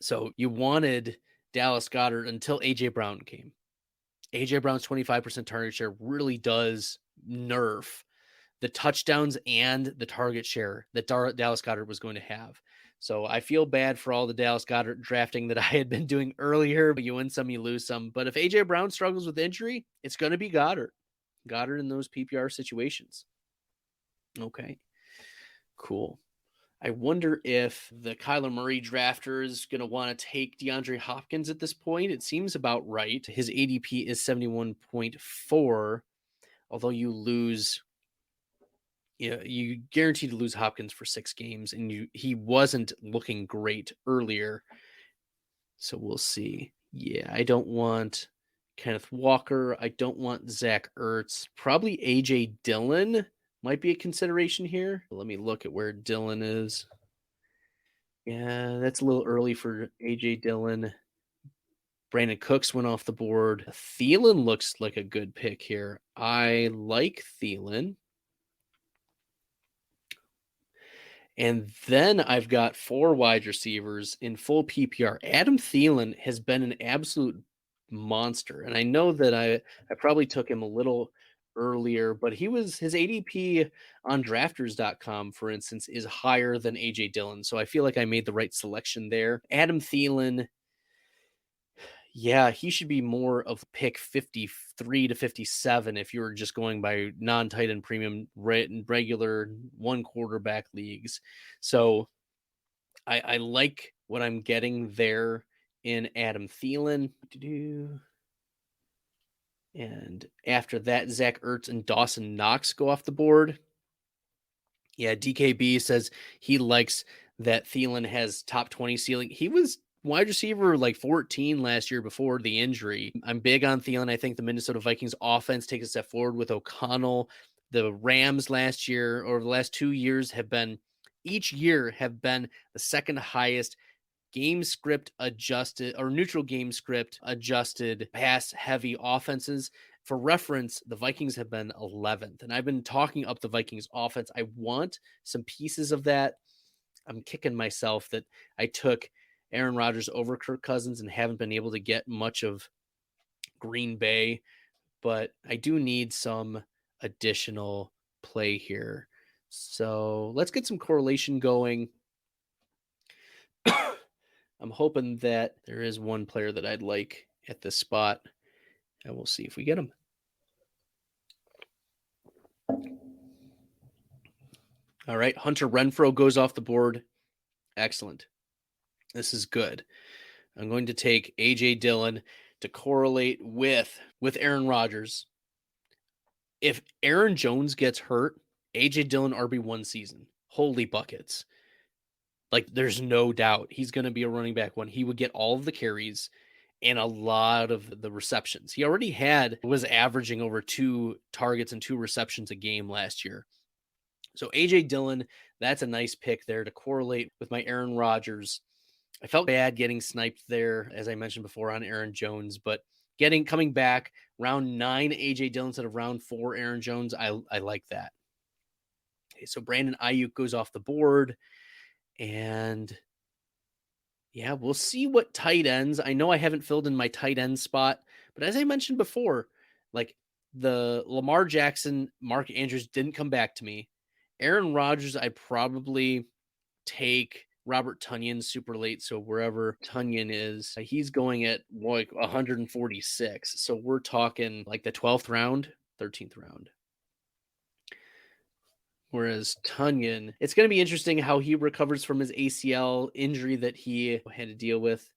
So you wanted Dallas Goddard until A.J. Brown came. A.J. Brown's 25% target share really does nerf the touchdowns and the target share that Dallas Goddard was going to have. So I feel bad for all the Dallas Goddard drafting that I had been doing earlier, but you win some, you lose some. But if AJ Brown struggles with injury, it's going to be Goddard in those PPR situations. Okay, cool. I wonder if the Kyler Murray drafter is going to want to take DeAndre Hopkins at this point. It seems about right. His ADP is 71.4, although you lose, you guaranteed to lose Hopkins for 6 games, and he wasn't looking great earlier. So we'll see. Yeah, I don't want Kenneth Walker. I don't want Zach Ertz. Probably AJ Dillon might be a consideration here. Let me look at where Dillon is. Yeah, that's a little early for AJ Dillon. Brandon Cooks went off the board. Thielen looks like a good pick here. I like Thielen. And then I've got 4 wide receivers in full PPR. Adam Thielen has been an absolute monster. And I know that I probably took him a little earlier, but his ADP on drafters.com, for instance, is higher than AJ Dillon. So I feel like I made the right selection there. Adam Thielen, yeah, he should be more of pick 53 to 57 if you were just going by non-tight end premium regular 1 quarterback leagues. So I like what I'm getting there in Adam Thielen. And after that, Zach Ertz and Dawson Knox go off the board. Yeah, DKB says he likes that Thielen has top 20 ceiling. He was wide receiver like 14 last year before the injury. I'm big on Thielen. I think the Minnesota Vikings offense takes a step forward with O'Connell. The Rams last year, or the last 2 years, each year have been the second highest game script adjusted or neutral game script adjusted pass heavy offenses. For reference, the Vikings have been 11th, and I've been talking up the Vikings offense. I want some pieces of that. I'm kicking myself that I took Aaron Rodgers over Kirk Cousins and haven't been able to get much of Green Bay, but I do need some additional play here. So let's get some correlation going. I'm hoping that there is one player that I'd like at this spot, and we'll see if we get him. All right, Hunter Renfrow goes off the board. Excellent. This is good. I'm going to take A.J. Dillon to correlate with Aaron Rodgers. If Aaron Jones gets hurt, A.J. Dillon RB1 season. Holy buckets. Like, there's no doubt he's going to be a running back one. He would get all of the carries and a lot of the receptions. He already was averaging over 2 targets and 2 receptions a game last year. So A.J. Dillon, that's a nice pick there to correlate with my Aaron Rodgers. I felt bad getting sniped there, as I mentioned before, on Aaron Jones, but coming back round 9 A.J. Dillon instead of round 4 Aaron Jones, I like that. Okay, so Brandon Ayuk goes off the board. And yeah, we'll see what tight ends. I know I haven't filled in my tight end spot, but as I mentioned before, like the Lamar Jackson, Mark Andrews didn't come back to me. Aaron Rodgers, I probably take Robert Tonyan super late. So wherever Tonyan is, he's going at like 146. So we're talking like the 12th round, 13th round. Whereas Tonyan, it's going to be interesting how he recovers from his ACL injury that he had to deal with.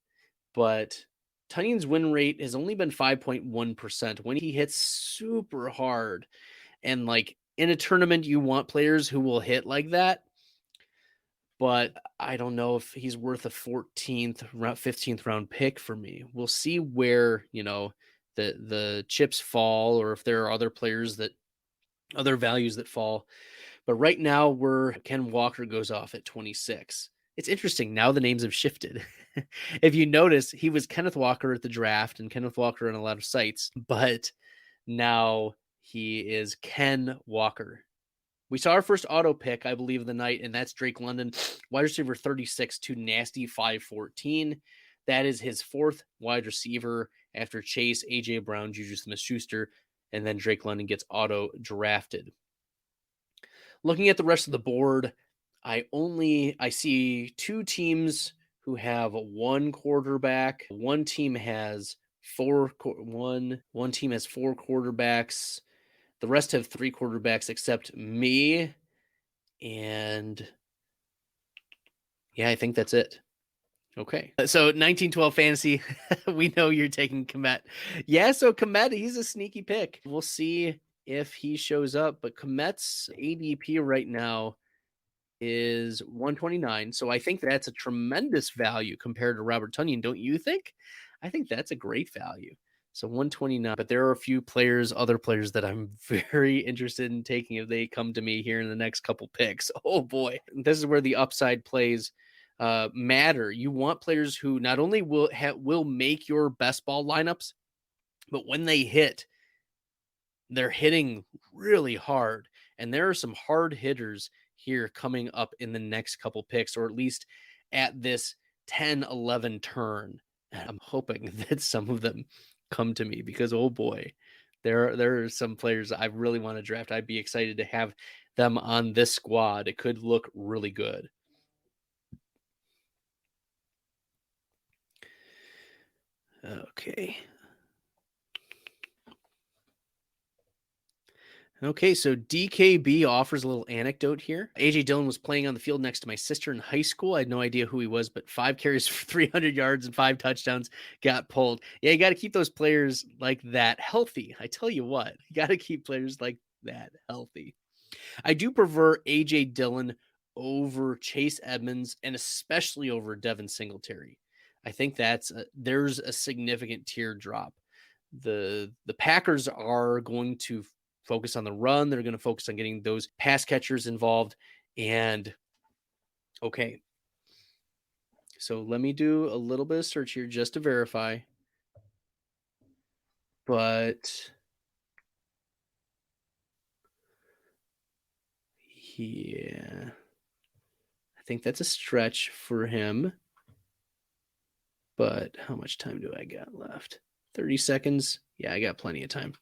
But Tonyan's win rate has only been 5.1% when he hits super hard. And like in a tournament, you want players who will hit like that. But I don't know if he's worth a 14th, 15th round pick for me. We'll see where, the chips fall, or if there are other values that fall. But right now, Ken Walker goes off at 26. It's interesting. Now the names have shifted. If you notice, he was Kenneth Walker at the draft and Kenneth Walker on a lot of sites, but now he is Ken Walker. We saw our first auto pick, I believe, of the night, and that's Drake London, wide receiver 36 to nasty 514. That is his 4th wide receiver after Chase, A.J. Brown, Juju Smith-Schuster, and then Drake London gets auto drafted. Looking at the rest of the board, I see two teams who have one quarterback. One team has one team has four quarterbacks. The rest have three quarterbacks except me. And yeah, I think that's it. Okay. So 1912 fantasy, we know you're taking Komet. Yeah, so Komet, he's a sneaky pick. We'll see if he shows up, but Komet's ADP right now is 129. So I think that's a tremendous value compared to Robert Tonyan, don't you think? I think that's a great value. So 129, but there are a few other players that I'm very interested in taking if they come to me here in the next couple picks. Oh boy, this is where the upside plays matter. You want players who not only will make your best ball lineups, but when they hit, they're hitting really hard. And there are some hard hitters here coming up in the next couple picks, or at least at this 10-11 turn. And I'm hoping that some of them come to me because, oh boy, there are some players I really want to draft. I'd be excited to have them on this squad. It could look really good. Okay. Okay, so DKB offers a little anecdote here. AJ Dillon was playing on the field next to my sister in high school. I had no idea who he was, but 5 carries for 300 yards and 5 touchdowns got pulled. Yeah, you got to keep those players like that healthy. I tell you what, you got to keep players like that healthy. I do prefer AJ Dillon over Chase Edmonds and especially over Devin Singletary. I think there's a significant tier drop. The Packers are going to focus on the run. They're going to focus on getting those pass catchers involved. And okay, so let me do a little bit of search here just to verify. But yeah, I think that's a stretch for him. But how much time do I got left? 30 seconds. Yeah, I got plenty of time.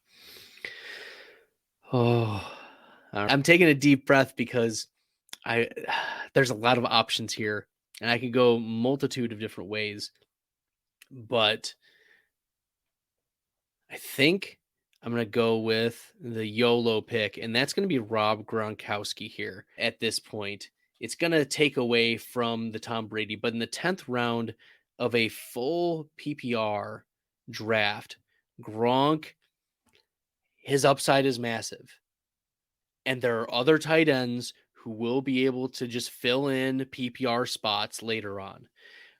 Oh, I'm taking a deep breath because there's a lot of options here and I could go multitude of different ways, but I think I'm going to go with the YOLO pick, and that's going to be Rob Gronkowski here at this point. It's going to take away from the Tom Brady, but in the 10th round of a full PPR draft, Gronk, his upside is massive. And there are other tight ends who will be able to just fill in PPR spots later on.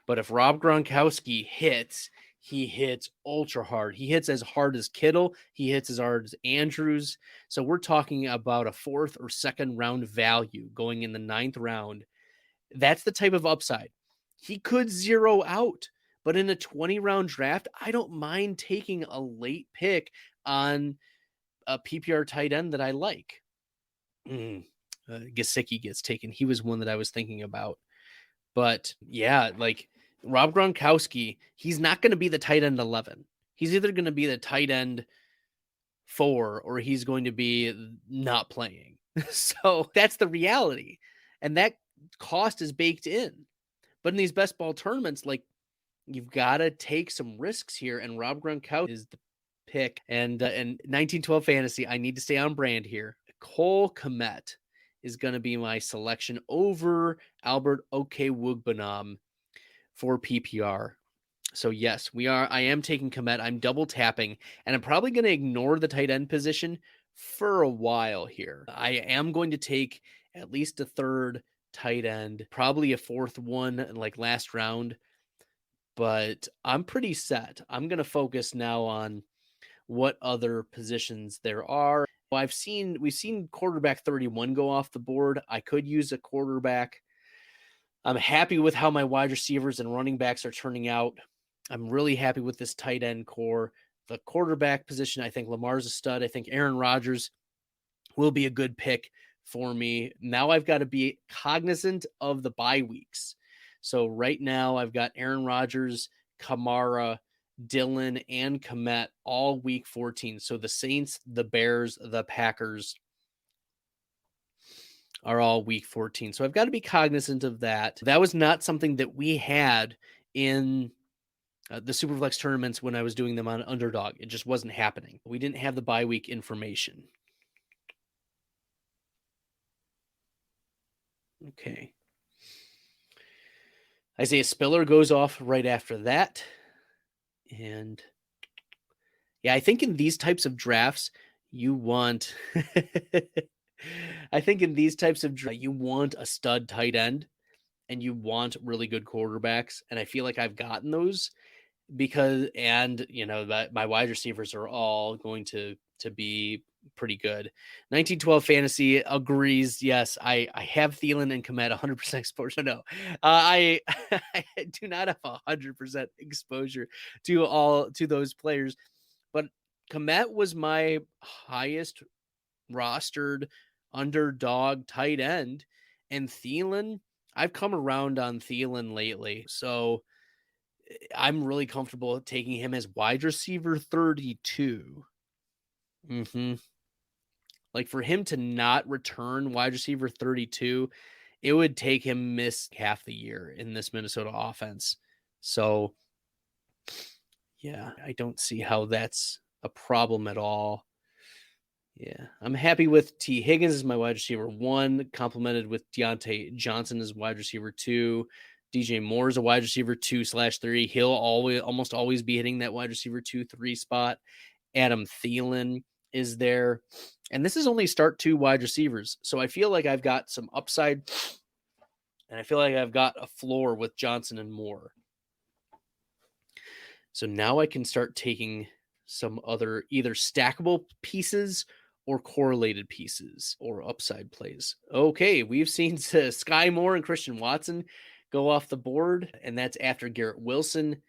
But if Rob Gronkowski hits, he hits ultra hard. He hits as hard as Kittle. He hits as hard as Andrews. So we're talking about a 4th or 2nd round value going in the 9th round. That's the type of upside. He could zero out, but in a 20-round draft, I don't mind taking a late pick on a PPR tight end that I like. Gesicki gets taken. He was one that I was thinking about. But yeah, like Rob Gronkowski, he's not going to be the tight end 11. He's either going to be the tight end 4 or he's going to be not playing. So that's the reality. And that cost is baked in. But in these best ball tournaments, like you've got to take some risks here. And Rob Gronkowski is the pick. And in 1912 fantasy, I need to stay on brand here. Cole Kmet is going to be my selection over Albert Okwuegbunam for PPR. So yes, I am taking Kmet. I'm double tapping, and I'm probably going to ignore the tight end position for a while here. I am going to take at least a 3rd tight end, probably a 4th one like last round, but I'm pretty set. I'm going to focus now on what other positions there are. We've seen quarterback 31 go off the board. I could use a quarterback. I'm happy with how my wide receivers and running backs are turning out. I'm really happy with this tight end core. The quarterback position, I think Lamar's a stud. I think Aaron Rodgers will be a good pick for me. Now I've got to be cognizant of the bye weeks. So right now I've got Aaron Rodgers, Kamara, Dillon, and Kmet all week 14. So the Saints, the Bears, the Packers. are all week 14. So I've got to be cognizant of that. That was not something that we had in the Superflex tournaments when I was doing them on Underdog. It just wasn't happening. We didn't have the bye week information. Okay. Isaiah Spiller goes off right after that. And yeah, I think in these types of drafts, you want I think in these types of drafts, you want a stud tight end and you want really good quarterbacks. And I feel like I've gotten those because, and you know, that my wide receivers are all going to be pretty good. 1912 fantasy agrees. Yes, I have Thielen and Komet 100% exposure. No, I I do not have 100% exposure to those players, but Komet was my highest rostered underdog tight end, and Thielen, I've come around on Thielen lately, so I'm really comfortable taking him as wide receiver 32. Like for him to not return wide receiver 32, it would take him miss half the year in this Minnesota offense. So yeah, I don't see how that's a problem at all. Yeah, I'm happy with T. Higgins as my wide receiver 1, complemented with Deontay Johnson as wide receiver 2. DJ Moore is a wide receiver 2/3. He'll almost always be hitting that wide receiver 2-3 spot. Adam Thielen is there. And this is only start 2 wide receivers. So I feel like I've got some upside and I feel like I've got a floor with Johnson and Moore. So now I can start taking some other either stackable pieces or correlated pieces or upside plays. Okay, we've seen Sky Moore and Christian Watson go off the board, and that's after Garrett Wilson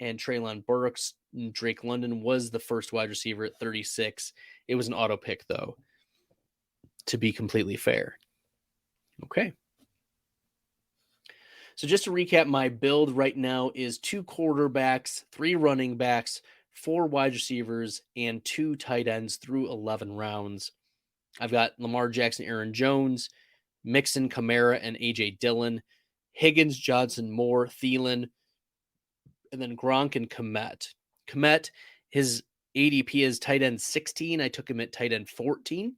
and Treylon Burks. Drake London was the first wide receiver at 36. It was an auto pick, though, to be completely fair. Okay. So just to recap, my build right now is 2 quarterbacks, 3 running backs, 4 wide receivers, and 2 tight ends through 11 rounds. I've got Lamar Jackson, Aaron Jones, Mixon, Kamara, and A.J. Dillon, Higgins, Johnson, Moore, Thielen, and then Gronk and Komet. Komet, his ADP is tight end 16. I took him at tight end 14.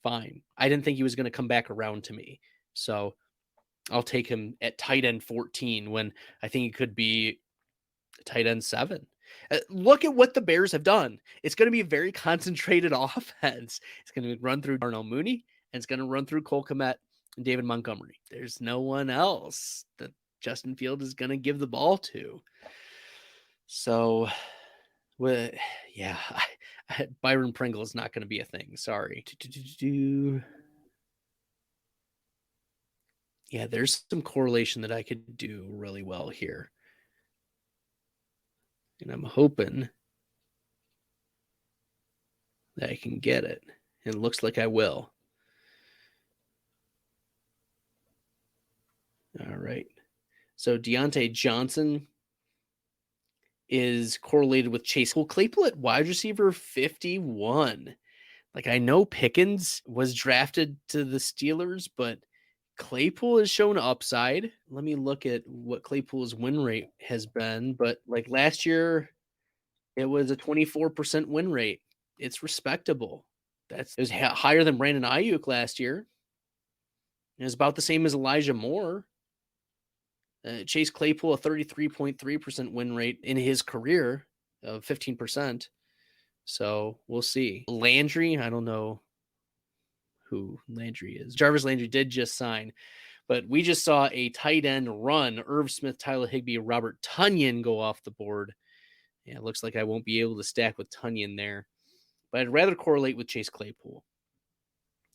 Fine. I didn't think he was going to come back around to me. So I'll take him at tight end 14 when I think he could be tight end 7. Look at what the Bears have done. It's going to be a very concentrated offense. It's going to run through Darnell Mooney, and it's going to run through Cole Kmet and David Montgomery. There's no one else that Justin Field is going to give the ball to. So, yeah, Byron Pringle is not going to be a thing. Sorry. Yeah, there's some correlation that I could do really well here. And I'm hoping that I can get it. And it looks like I will. All right. So Deontay Johnson is correlated with Chase Claypool at wide receiver 51. Like, I know Pickens was drafted to the Steelers, but Claypool has shown upside. Let me look at what Claypool's win rate has been. But like last year, it was a 24% win rate. It's respectable. It was higher than Brandon Ayuk last year. It was about the same as Elijah Moore. Chase Claypool, a 33.3% win rate in his career of 15%. So we'll see. Landry, I don't know who Landry is. Jarvis Landry did just sign, but we just saw a tight end run. Irv Smith, Tyler Higbee, Robert Tonyan go off the board. Yeah, it looks like I won't be able to stack with Tonyan there, but I'd rather correlate with Chase Claypool.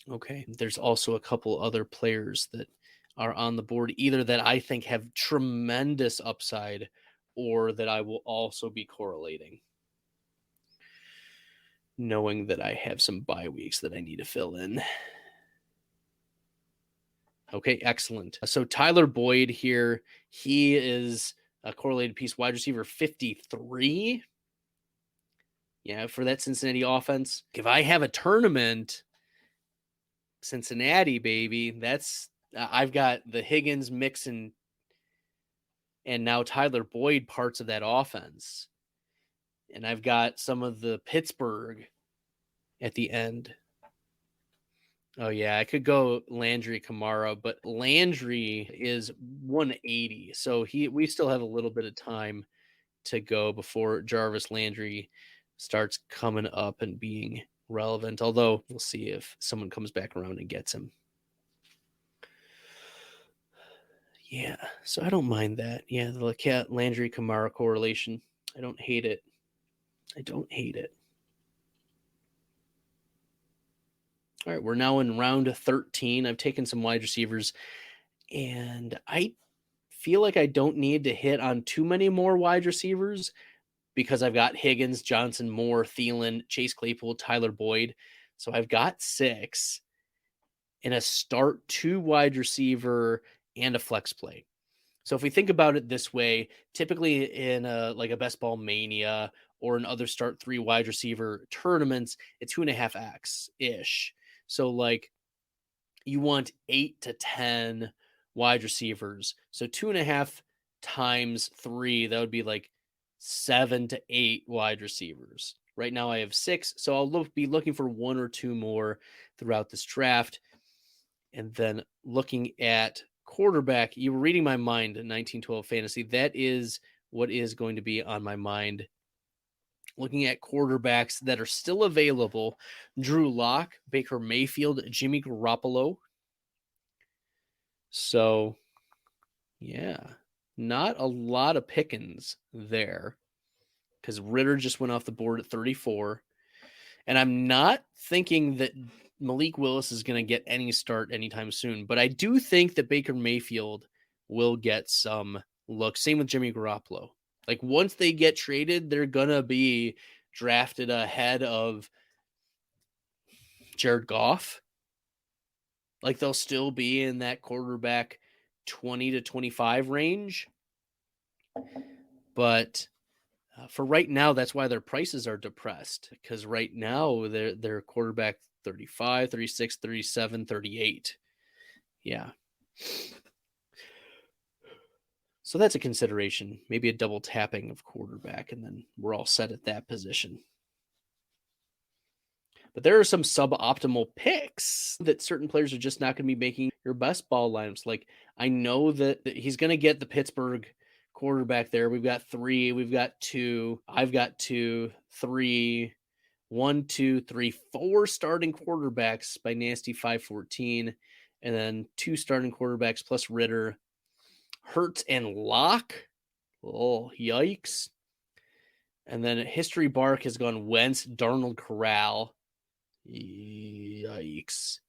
Okay, there's also a couple other players that are on the board, either that I think have tremendous upside or that I will also be correlating, knowing that I have some bye weeks that I need to fill in. Okay, excellent. So Tyler Boyd here, he is a correlated piece, wide receiver 53. Yeah, for that Cincinnati offense. If I have a tournament, Cincinnati, baby. I've got the Higgins, Mixon, and now Tyler Boyd parts of that offense. And I've got some of the Pittsburgh at the end. Oh, yeah, I could go Landry Kamara, but Landry is 180. So we still have a little bit of time to go before Jarvis Landry starts coming up and being relevant. Although we'll see if someone comes back around and gets him. Yeah, so I don't mind that. Yeah, the Landry Kamara correlation. I don't hate it. All right, we're now in round 13. I've taken some wide receivers, and I feel like I don't need to hit on too many more wide receivers because I've got Higgins, Johnson, Moore, Thielen, Chase Claypool, Tyler Boyd. So I've got 6 in a start 2 wide receiver and a flex play. So if we think about it this way, typically in a best ball mania or in other start 3 wide receiver tournaments, it's 2.5x ish. So like you want 8 to 10 wide receivers. So 2.5 times 3, that would be like 7 to 8 wide receivers. Right now I have 6, so I'll be looking for 1 or 2 more throughout this draft. And then looking at quarterback, you were reading my mind in 1912 fantasy. That is what is going to be on my mind. Looking at quarterbacks that are still available: Drew Lock, Baker Mayfield, Jimmy Garoppolo. So, yeah, not a lot of pickings there because Ritter just went off the board at 34. And I'm not thinking that Malik Willis is going to get any start anytime soon, but I do think that Baker Mayfield will get some looks. Same with Jimmy Garoppolo. Like once they get traded, they're going to be drafted ahead of Jared Goff. Like they'll still be in that quarterback 20 to 25 range. But for right now, that's why their prices are depressed, because right now they're quarterback 35, 36, 37, 38. Yeah. So that's a consideration. Maybe a double tapping of quarterback, and then we're all set at that position. But there are some suboptimal picks that certain players are just not going to be making your best ball lineups. Like I know that he's going to get the Pittsburgh quarterback there. We've got 3, we've got 2, I've got 2, 3, 1, 2, 3, 4 starting quarterbacks by Nasty 514, and then 2 starting quarterbacks plus Ritter, Hurts, and Locke. Oh, yikes. And then History Bark has gone Wentz, Darnold, Corral. Yikes.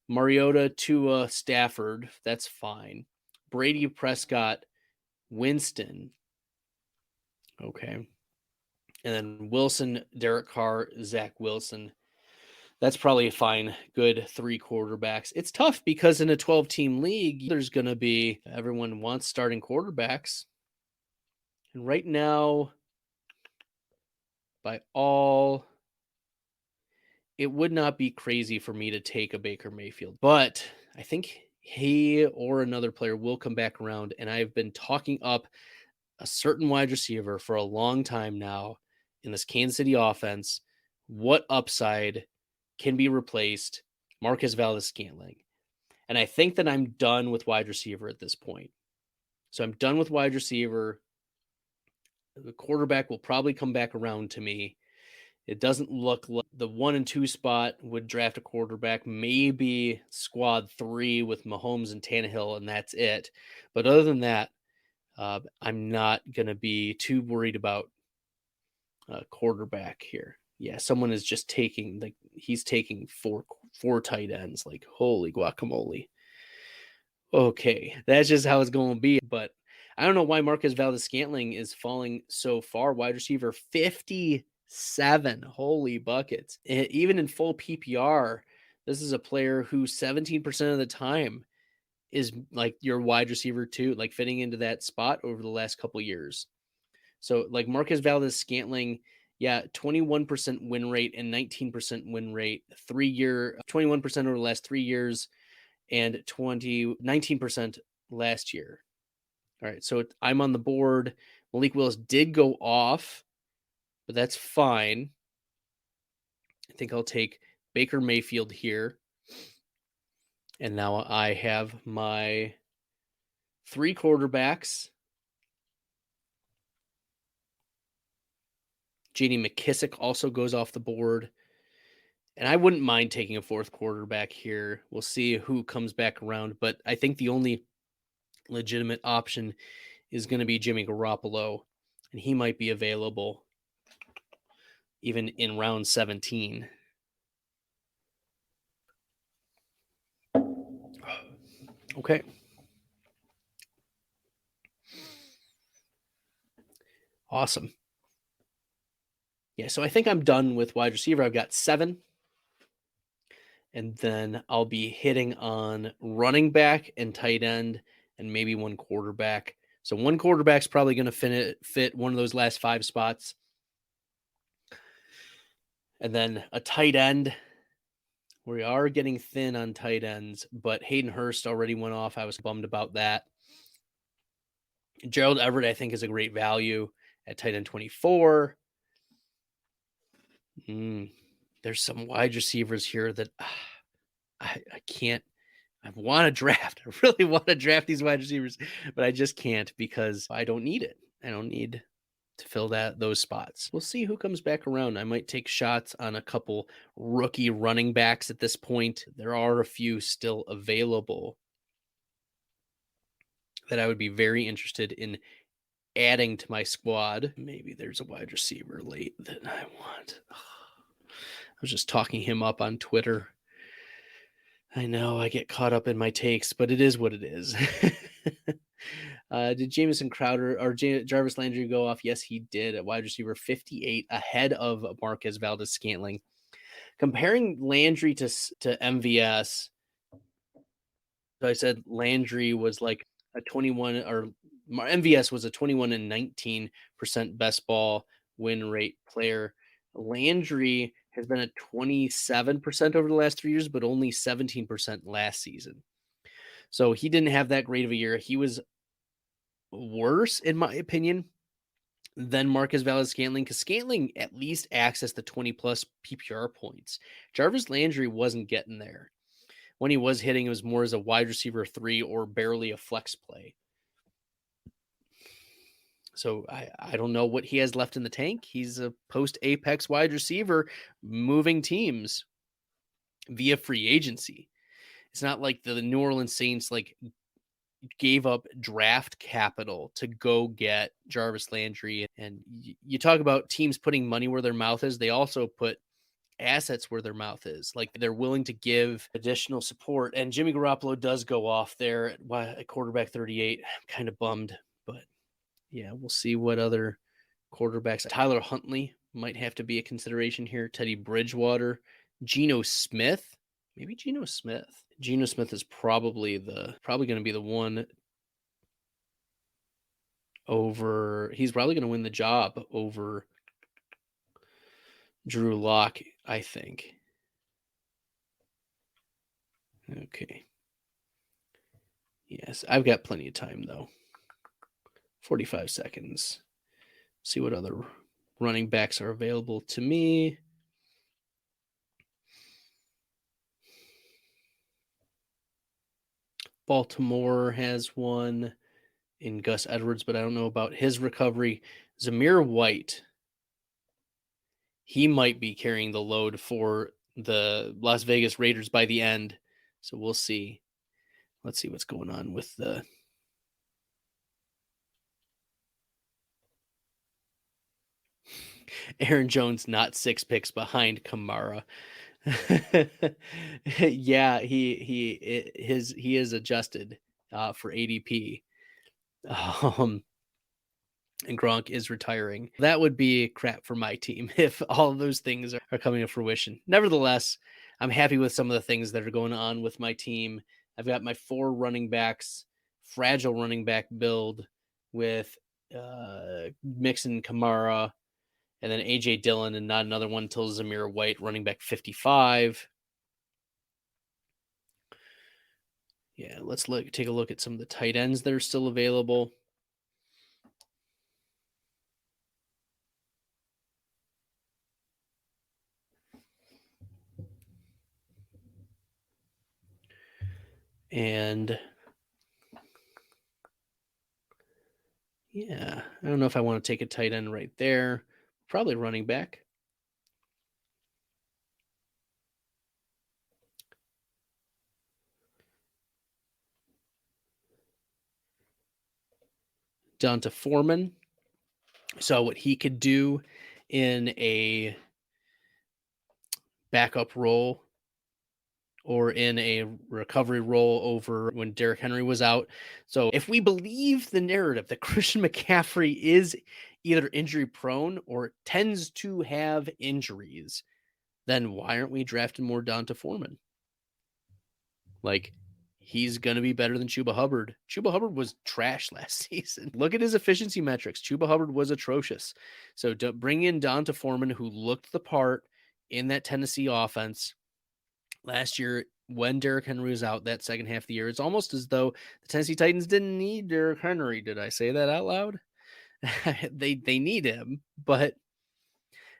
Mariota, Tua, Stafford. That's fine. Brady, Prescott, Winston. Okay. And then Wilson, Derek Carr, Zach Wilson. That's probably a fine, good 3 quarterbacks. It's tough because in a 12-team league, there's going to be, everyone wants starting quarterbacks. And right now, by all, it would not be crazy for me to take a Baker Mayfield. But I think he or another player will come back around. And I've been talking up a certain wide receiver for a long time now in this Kansas City offense. What upside can be replaced? Marquez Valdes-Scantling. And I think that I'm done with wide receiver at this point. So I'm done with wide receiver. The quarterback will probably come back around to me. It doesn't look like the 1 and 2 spot would draft a quarterback, maybe squad 3 with Mahomes and Tannehill, and that's it. But other than that, I'm not going to be too worried about quarterback here. Yeah, someone is just taking, like, he's taking four tight ends. Like, holy guacamole. Okay, that's just how it's going to be. But I don't know why Marquez Valdes-Scantling is falling so far. Wide receiver 57. Holy buckets. Even in full PPR, this is a player who 17% of the time is like your wide receiver too, like fitting into that spot over the last couple years. So like Marquez Valdes-Scantling Yeah, 21% win rate and 19% win rate. 3-year, 21% over the last 3 years, and 19% last year. All right, so I'm on the board. Malik Willis did go off, but that's fine. I think I'll take Baker Mayfield here. And now I have my 3 quarterbacks. J.D. McKissick also goes off the board. And I wouldn't mind taking a 4th quarterback here. We'll see who comes back around. But I think the only legitimate option is going to be Jimmy Garoppolo. And he might be available even in round 17. Okay. Awesome. Yeah, so I think I'm done with wide receiver. I've got 7. And then I'll be hitting on running back and tight end and maybe 1 quarterback. So 1 quarterback's probably going to fit one of those last 5 spots. And then a tight end. We are getting thin on tight ends, but Hayden Hurst already went off. I was bummed about that. Gerald Everett, I think, is a great value at tight end 24. There's some wide receivers here that I can't. I want to draft. I really want to draft these wide receivers, but I just can't because I don't need it. I don't need to fill those spots. We'll see who comes back around. I might take shots on a couple rookie running backs at this point. There are a few still available that I would be very interested in adding to my squad. Maybe there's a wide receiver late that I want. I was just talking him up on Twitter. I know I get caught up in my takes, but it is what it is. Did Jamison Crowder or Jarvis Landry go off? Yes, he did at wide receiver 58, ahead of Marquez Valdes-Scantling. Comparing Landry to MVS, I said Landry was like a 21, or MVS was a 21 and 19% best ball win rate player. Landry has been at 27% over the last 3 years, but only 17% last season. So he didn't have that great of a year. He was worse, in my opinion, than Marquez Valdes-Scantling, because Scantling at least accessed the 20-plus PPR points. Jarvis Landry wasn't getting there. When he was hitting, it was more as a wide receiver 3 or barely a flex play. So I don't know what he has left in the tank. He's a post-Apex wide receiver moving teams via free agency. It's not like the New Orleans Saints gave up draft capital to go get Jarvis Landry. And you talk about teams putting money where their mouth is. They also put assets where their mouth is. Like, they're willing to give additional support. And Jimmy Garoppolo does go off there at quarterback 38. I'm kind of bummed, but yeah, we'll see what other quarterbacks. Tyler Huntley might have to be a consideration here. Teddy Bridgewater, Geno Smith, maybe Geno Smith. Geno Smith is probably going to be the one over. He's probably going to win the job over Drew Lock, I think. Okay. Yes, I've got plenty of time though. 45 seconds. See what other running backs are available to me. Baltimore has one in Gus Edwards, but I don't know about his recovery. Zamir White, he might be carrying the load for the Las Vegas Raiders by the end. So we'll see. Let's see what's going on with the Aaron Jones, not 6 picks behind Kamara. Yeah, he is adjusted for ADP. And Gronk is retiring. That would be crap for my team if all of those things are coming to fruition. Nevertheless, I'm happy with some of the things that are going on with my team. I've got my 4 running backs, fragile running back build with Mixon, Kamara, And then A.J. Dillon, and not another one until Zamir White, running back 55. Yeah, let's take a look at some of the tight ends that are still available. And yeah, I don't know if I want to take a tight end right there. Probably running back. Down to Foreman. Saw what he could do in a backup role or in a recovery role over when Derrick Henry was out. So if we believe the narrative that Christian McCaffrey is either injury prone or tends to have injuries, then why aren't we drafting more Donta Foreman? Like, he's going to be better than Chuba Hubbard. Chuba Hubbard was trash last season. Look at his efficiency metrics. Chuba Hubbard was atrocious. So to bring in Donta Foreman, who looked the part in that Tennessee offense last year when Derrick Henry was out that second half of the year, it's almost as though the Tennessee Titans didn't need Derrick Henry. Did I say that out loud? they need him, but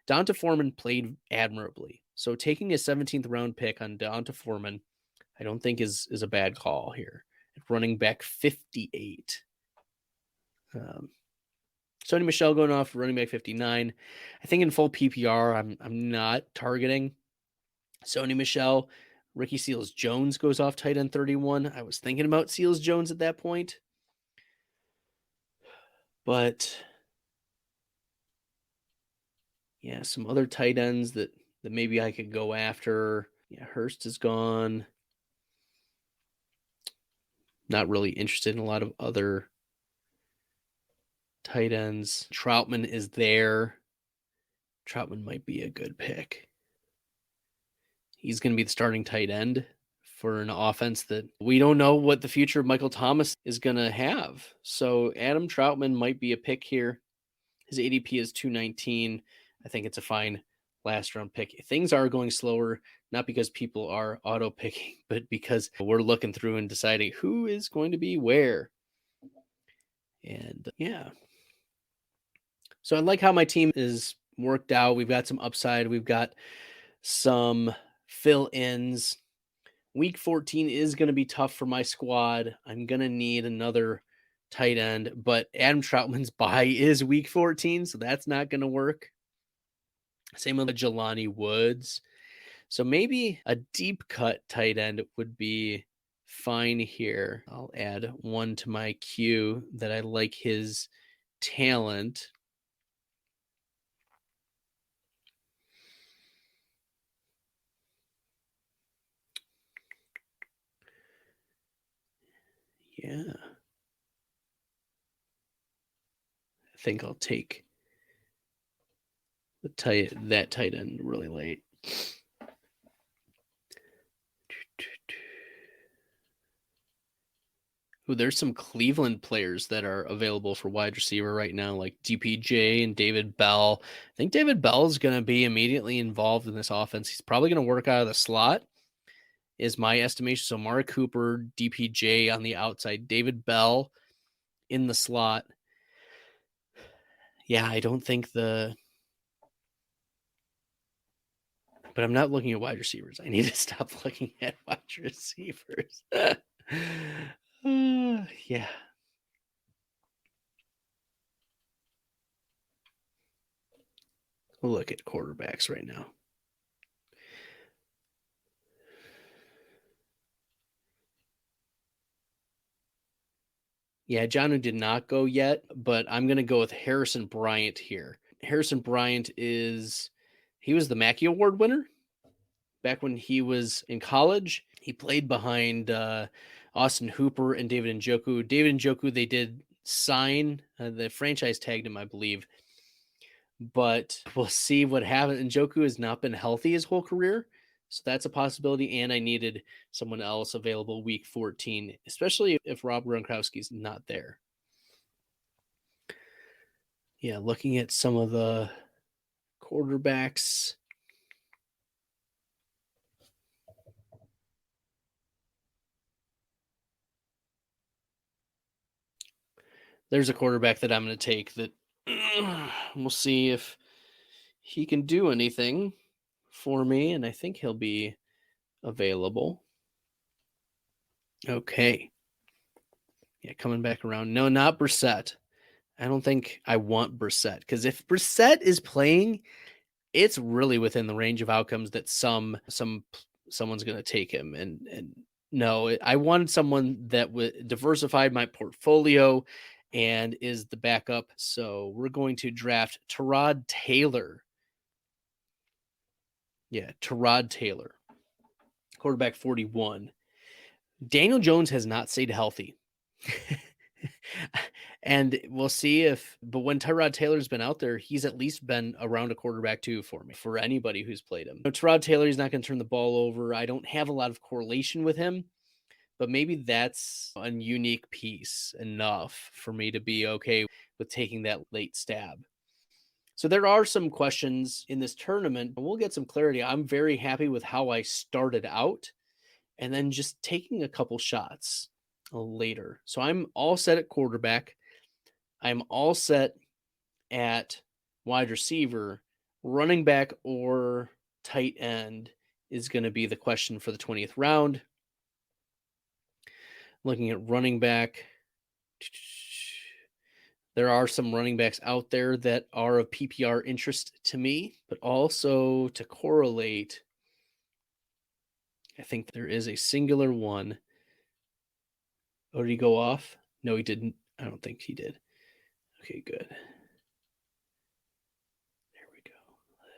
Donta Foreman played admirably. So taking a 17th round pick on Donta Foreman, I don't think is a bad call here. Running back 58. Sony Michel going off running back 59. I think in full PPR, I'm not targeting Sony Michel. Ricky Seals-Jones goes off tight end 31. I was thinking about Seals-Jones at that point, but yeah, some other tight ends that maybe I could go after. Yeah, Hurst is gone. Not really interested in a lot of other tight ends. Troutman is there. Troutman might be a good pick. He's going to be the starting tight end for an offense that we don't know what the future of Michael Thomas is going to have. So Adam Troutman might be a pick here. His ADP is 219. I think it's a fine last round pick. Things are going slower, not because people are auto picking, but because we're looking through and deciding who is going to be where. And yeah. So I like how my team is worked out. We've got some upside. We've got some fill-ins. Week 14 is going to be tough for my squad. I'm going to need another tight end, but Adam Troutman's bye is week 14, so that's not going to work. Same with Jelani Woods. So maybe a deep cut tight end would be fine here. I'll add one to my queue that I like his talent. Yeah. I think I'll take that tight end really late. Ooh, there's some Cleveland players that are available for wide receiver right now, like DPJ and David Bell. I think David Bell is going to be immediately involved in this offense. He's probably going to work out of the slot, is my estimation. So Amari Cooper, DPJ on the outside, David Bell in the slot. Yeah, I don't think but I'm not looking at wide receivers. I need to stop looking at wide receivers. Yeah. We'll look at quarterbacks right now. Yeah, Jonnu did not go yet, but I'm going to go with Harrison Bryant here. Harrison Bryant he was the Mackey Award winner back when he was in college. He played behind Austin Hooper and David Njoku. David Njoku, they did sign. The franchise tagged him, I believe. But we'll see what happens. Njoku has not been healthy his whole career. So that's a possibility. And I needed someone else available week 14, especially if Rob Gronkowski's not there. Yeah, looking at some of the quarterbacks. There's a quarterback that I'm going to take that we'll see if he can do anything for me, and I think he'll be available. Okay. Yeah, coming back around. No, not Brissett. I don't think I want Brissett, because if Brissett is playing, it's really within the range of outcomes that someone's going to take him. And no, I wanted someone that would diversify my portfolio and is the backup. So we're going to draft Tyrod Taylor. Yeah, Tyrod Taylor, quarterback 41. Daniel Jones has not stayed healthy. And we'll see but when Tyrod Taylor's been out there, he's at least been around a quarterback too for me, for anybody who's played him. Tyrod Taylor, he's not going to turn the ball over. I don't have a lot of correlation with him, but maybe that's a unique piece enough for me to be okay with taking that late stab. So there are some questions in this tournament, but we'll get some clarity. I'm very happy with how I started out and then just taking a couple shots later. So I'm all set at quarterback. I'm all set at wide receiver. Running back or tight end is going to be the question for the 20th round. Looking at running back, there are some running backs out there that are of PPR interest to me, but also to correlate, I think there is a singular one. Oh, did he go off? No, he didn't. I don't think he did. Okay, good. There we go.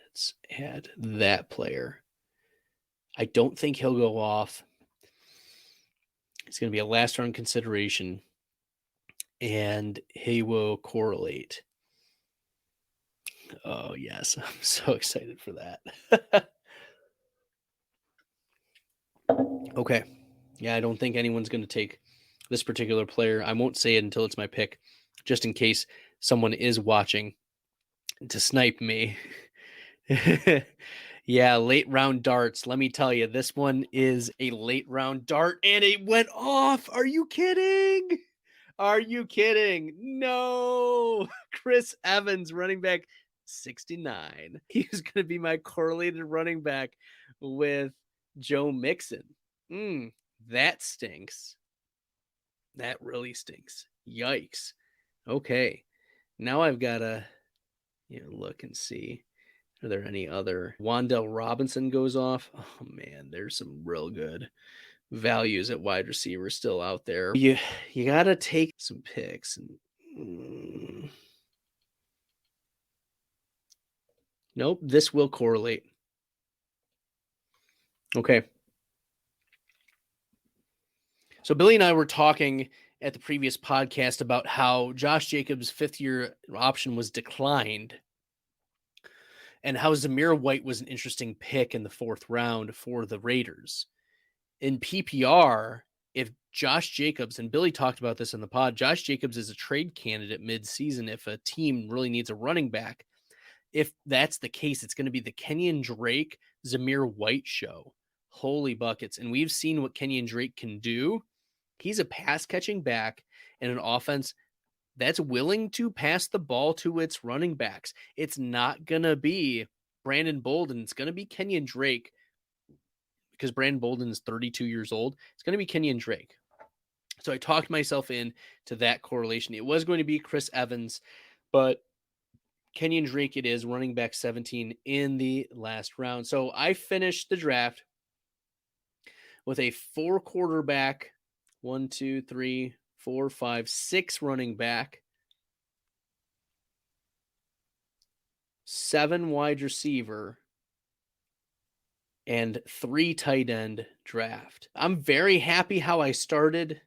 Let's add that player. I don't think he'll go off. It's going to be a last round consideration, and he will correlate. Oh, yes. I'm so excited for that. Okay. Yeah, I don't think anyone's going to take this particular player. I won't say it until it's my pick, just in case someone is watching to snipe me. Yeah, late round darts. Let me tell you, this one is a late round dart, and it went off. Are you kidding? Are you kidding? No. Chris Evans, running back 69. He's going to be my correlated running back with Joe Mixon. That stinks. That really stinks. Yikes. Okay. Now I've got to look and see. Are there any other? Wan'Dale Robinson goes off. Oh, man, there's some real good values at wide receiver still out there. You got to take some picks. Nope, this will correlate. Okay. So Billy and I were talking at the previous podcast about how Josh Jacobs' fifth-year option was declined and how Zamir White was an interesting pick in the fourth round for the Raiders. In PPR, if Josh Jacobs, and Billy talked about this in the pod, Josh Jacobs is a trade candidate mid-season if a team really needs a running back. If that's the case, it's going to be the Kenyon Drake, Zamir White show. Holy buckets. And we've seen what Kenyon Drake can do. He's a pass-catching back in an offense that's willing to pass the ball to its running backs. It's not going to be Brandon Bolden. It's going to be Kenyon Drake, because Brandon Bolden is 32 years old. It's going to be Kenyon Drake. So I talked myself into that correlation. It was going to be Chris Evans, but Kenyon Drake it is, running back 17 in the last round. So I finished the draft with a 4 quarterback, 6 running back, 7 wide receiver, and 3 tight end draft. I'm very happy how I started.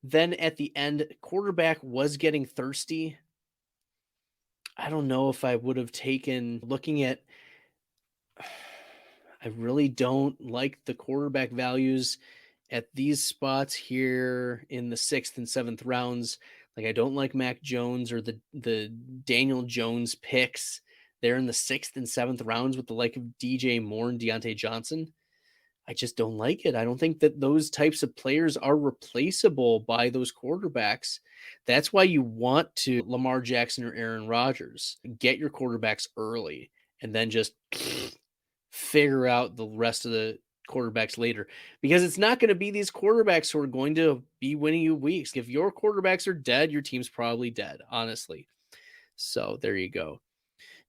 Then at the end, quarterback was getting thirsty. I don't know if I would have taken, looking at, I really don't like the quarterback values at these spots here in the 6th and 7th rounds. Like, I don't like Mac Jones or the Daniel Jones picks They're in the 6th and 7th rounds with the like of DJ Moore and Deontay Johnson. I just don't like it. I don't think that those types of players are replaceable by those quarterbacks. That's why you want to Lamar Jackson or Aaron Rodgers. Get your quarterbacks early and then just figure out the rest of the quarterbacks later, because it's not going to be these quarterbacks who are going to be winning you weeks. If your quarterbacks are dead, your team's probably dead, honestly. So there you go.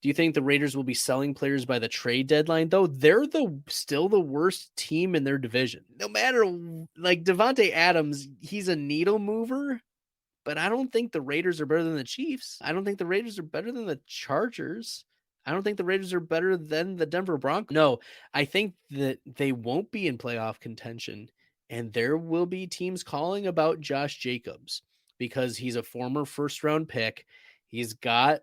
Do you think the Raiders will be selling players by the trade deadline, though? They're still the worst team in their division. No matter, like Devontae Adams, he's a needle mover, but I don't think the Raiders are better than the Chiefs. I don't think the Raiders are better than the Chargers. I don't think the Raiders are better than the Denver Broncos. No, I think that they won't be in playoff contention, and there will be teams calling about Josh Jacobs because he's a former first-round pick. He's got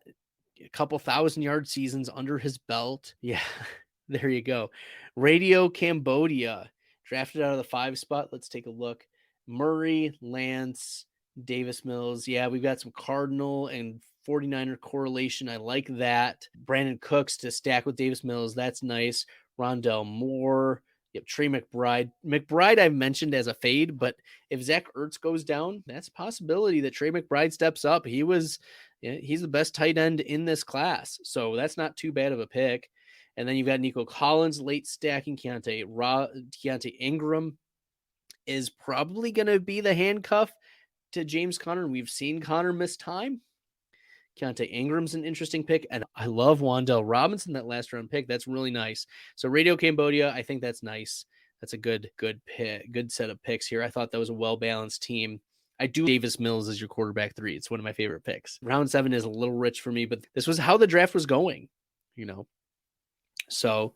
a couple 1,000-yard seasons under his belt. Yeah, there you go. Radio Cambodia, drafted out of the 5 spot. Let's take a look. Murray, Lance, Davis Mills. Yeah, we've got some Cardinal and 49er correlation. I like that. Brandon Cooks to stack with Davis Mills. That's nice. Rondell Moore. Yep, Trey McBride. McBride I've mentioned as a fade, but if Zach Ertz goes down, that's a possibility that Trey McBride steps up. He's the best tight end in this class, so that's not too bad of a pick. And then you've got Nico Collins, late stacking. Keontae Ingram is probably going to be the handcuff to James Conner. We've seen Conner miss time. Keontae Ingram's an interesting pick, and I love Wan'Dale Robinson, that last round pick. That's really nice. So Radio Cambodia, I think that's nice. That's a good pick, good set of picks here. I thought that was a well-balanced team. I do Davis Mills as your quarterback 3. It's one of my favorite picks. Round 7 is a little rich for me, but this was how the draft was going, So,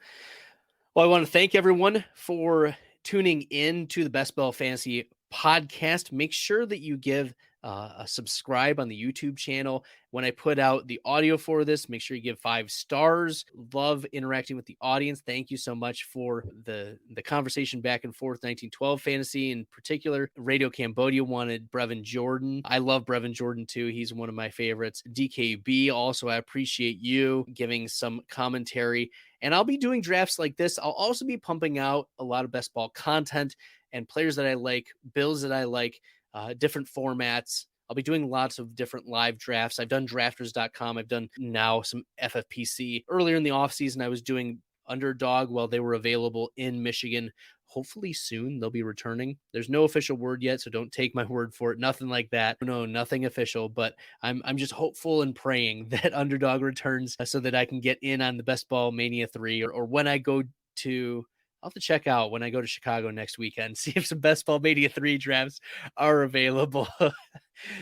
I want to thank everyone for tuning in to the Best Ball Fantasy podcast. Make sure that you give a subscribe on the YouTube channel. When I put out the audio for this, make sure you give 5 stars. Love interacting with the audience. Thank you so much for the conversation back and forth. 1912 fantasy in particular. Radio Cambodia wanted Brevin Jordan. I love Brevin Jordan too. He's one of my favorites. DKB also, I appreciate you giving some commentary. And I'll be doing drafts like this. I'll also be pumping out a lot of best ball content and players that I like, builds that I like, different formats. I'll be doing lots of different live drafts. I've done drafters.com. I've done now some FFPC. Earlier in the offseason, I was doing Underdog while they were available in Michigan. Hopefully soon they'll be returning. There's no official word yet, so don't take my word for it. Nothing like that. No, nothing official, but I'm just hopeful and praying that Underdog returns so that I can get in on the Best Ball Mania 3 or when I go to... I'll have to check out when I go to Chicago next weekend, see if some Best Ball Mania 3 drafts are available.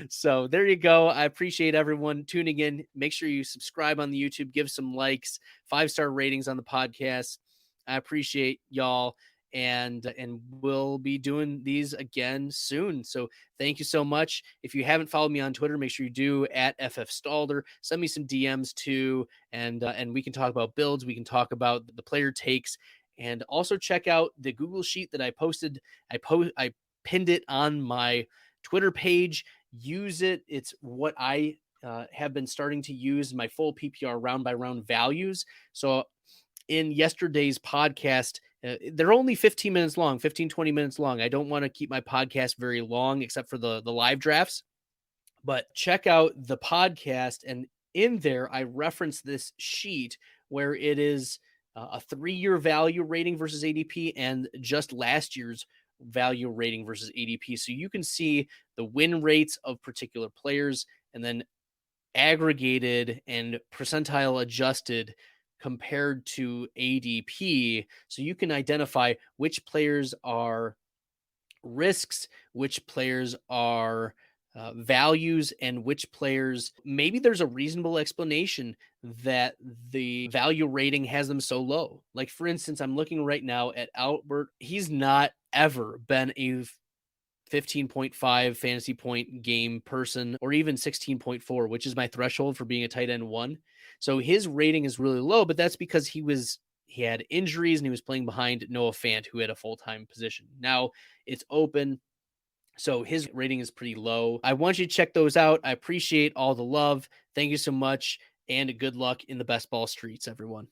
So there you go. I appreciate everyone tuning in. Make sure you subscribe on the YouTube, give some likes, 5-star ratings on the podcast. I appreciate y'all. And we'll be doing these again soon. So thank you so much. If you haven't followed me on Twitter, make sure you do at FFStalder. Send me some DMs too. And we can talk about builds. We can talk about the player takes. And also check out the Google Sheet that I posted. I pinned it on my Twitter page. Use it. It's what I have been starting to use my full PPR round by round values. So in yesterday's podcast, they're only 15 minutes long, 15, 20 minutes long. I don't want to keep my podcast very long except for the live drafts. But check out the podcast. And in there, I reference this sheet where it is a 3-year value rating versus ADP and just last year's value rating versus ADP. So you can see the win rates of particular players and then aggregated and percentile adjusted compared to ADP. So you can identify which players are risks, which players are values, and which players maybe there's a reasonable explanation that the value rating has them so low. Like for instance, I'm looking right now at Albert. He's not ever been a 15.5 fantasy point game person or even 16.4, which is my threshold for being a tight end 1. So his rating is really low, but that's because he had injuries and he was playing behind Noah Fant, who had a full-time position. Now it's open. So his rating is pretty low. I want you to check those out. I appreciate all the love. Thank you so much. and good luck in the best ball streets, everyone.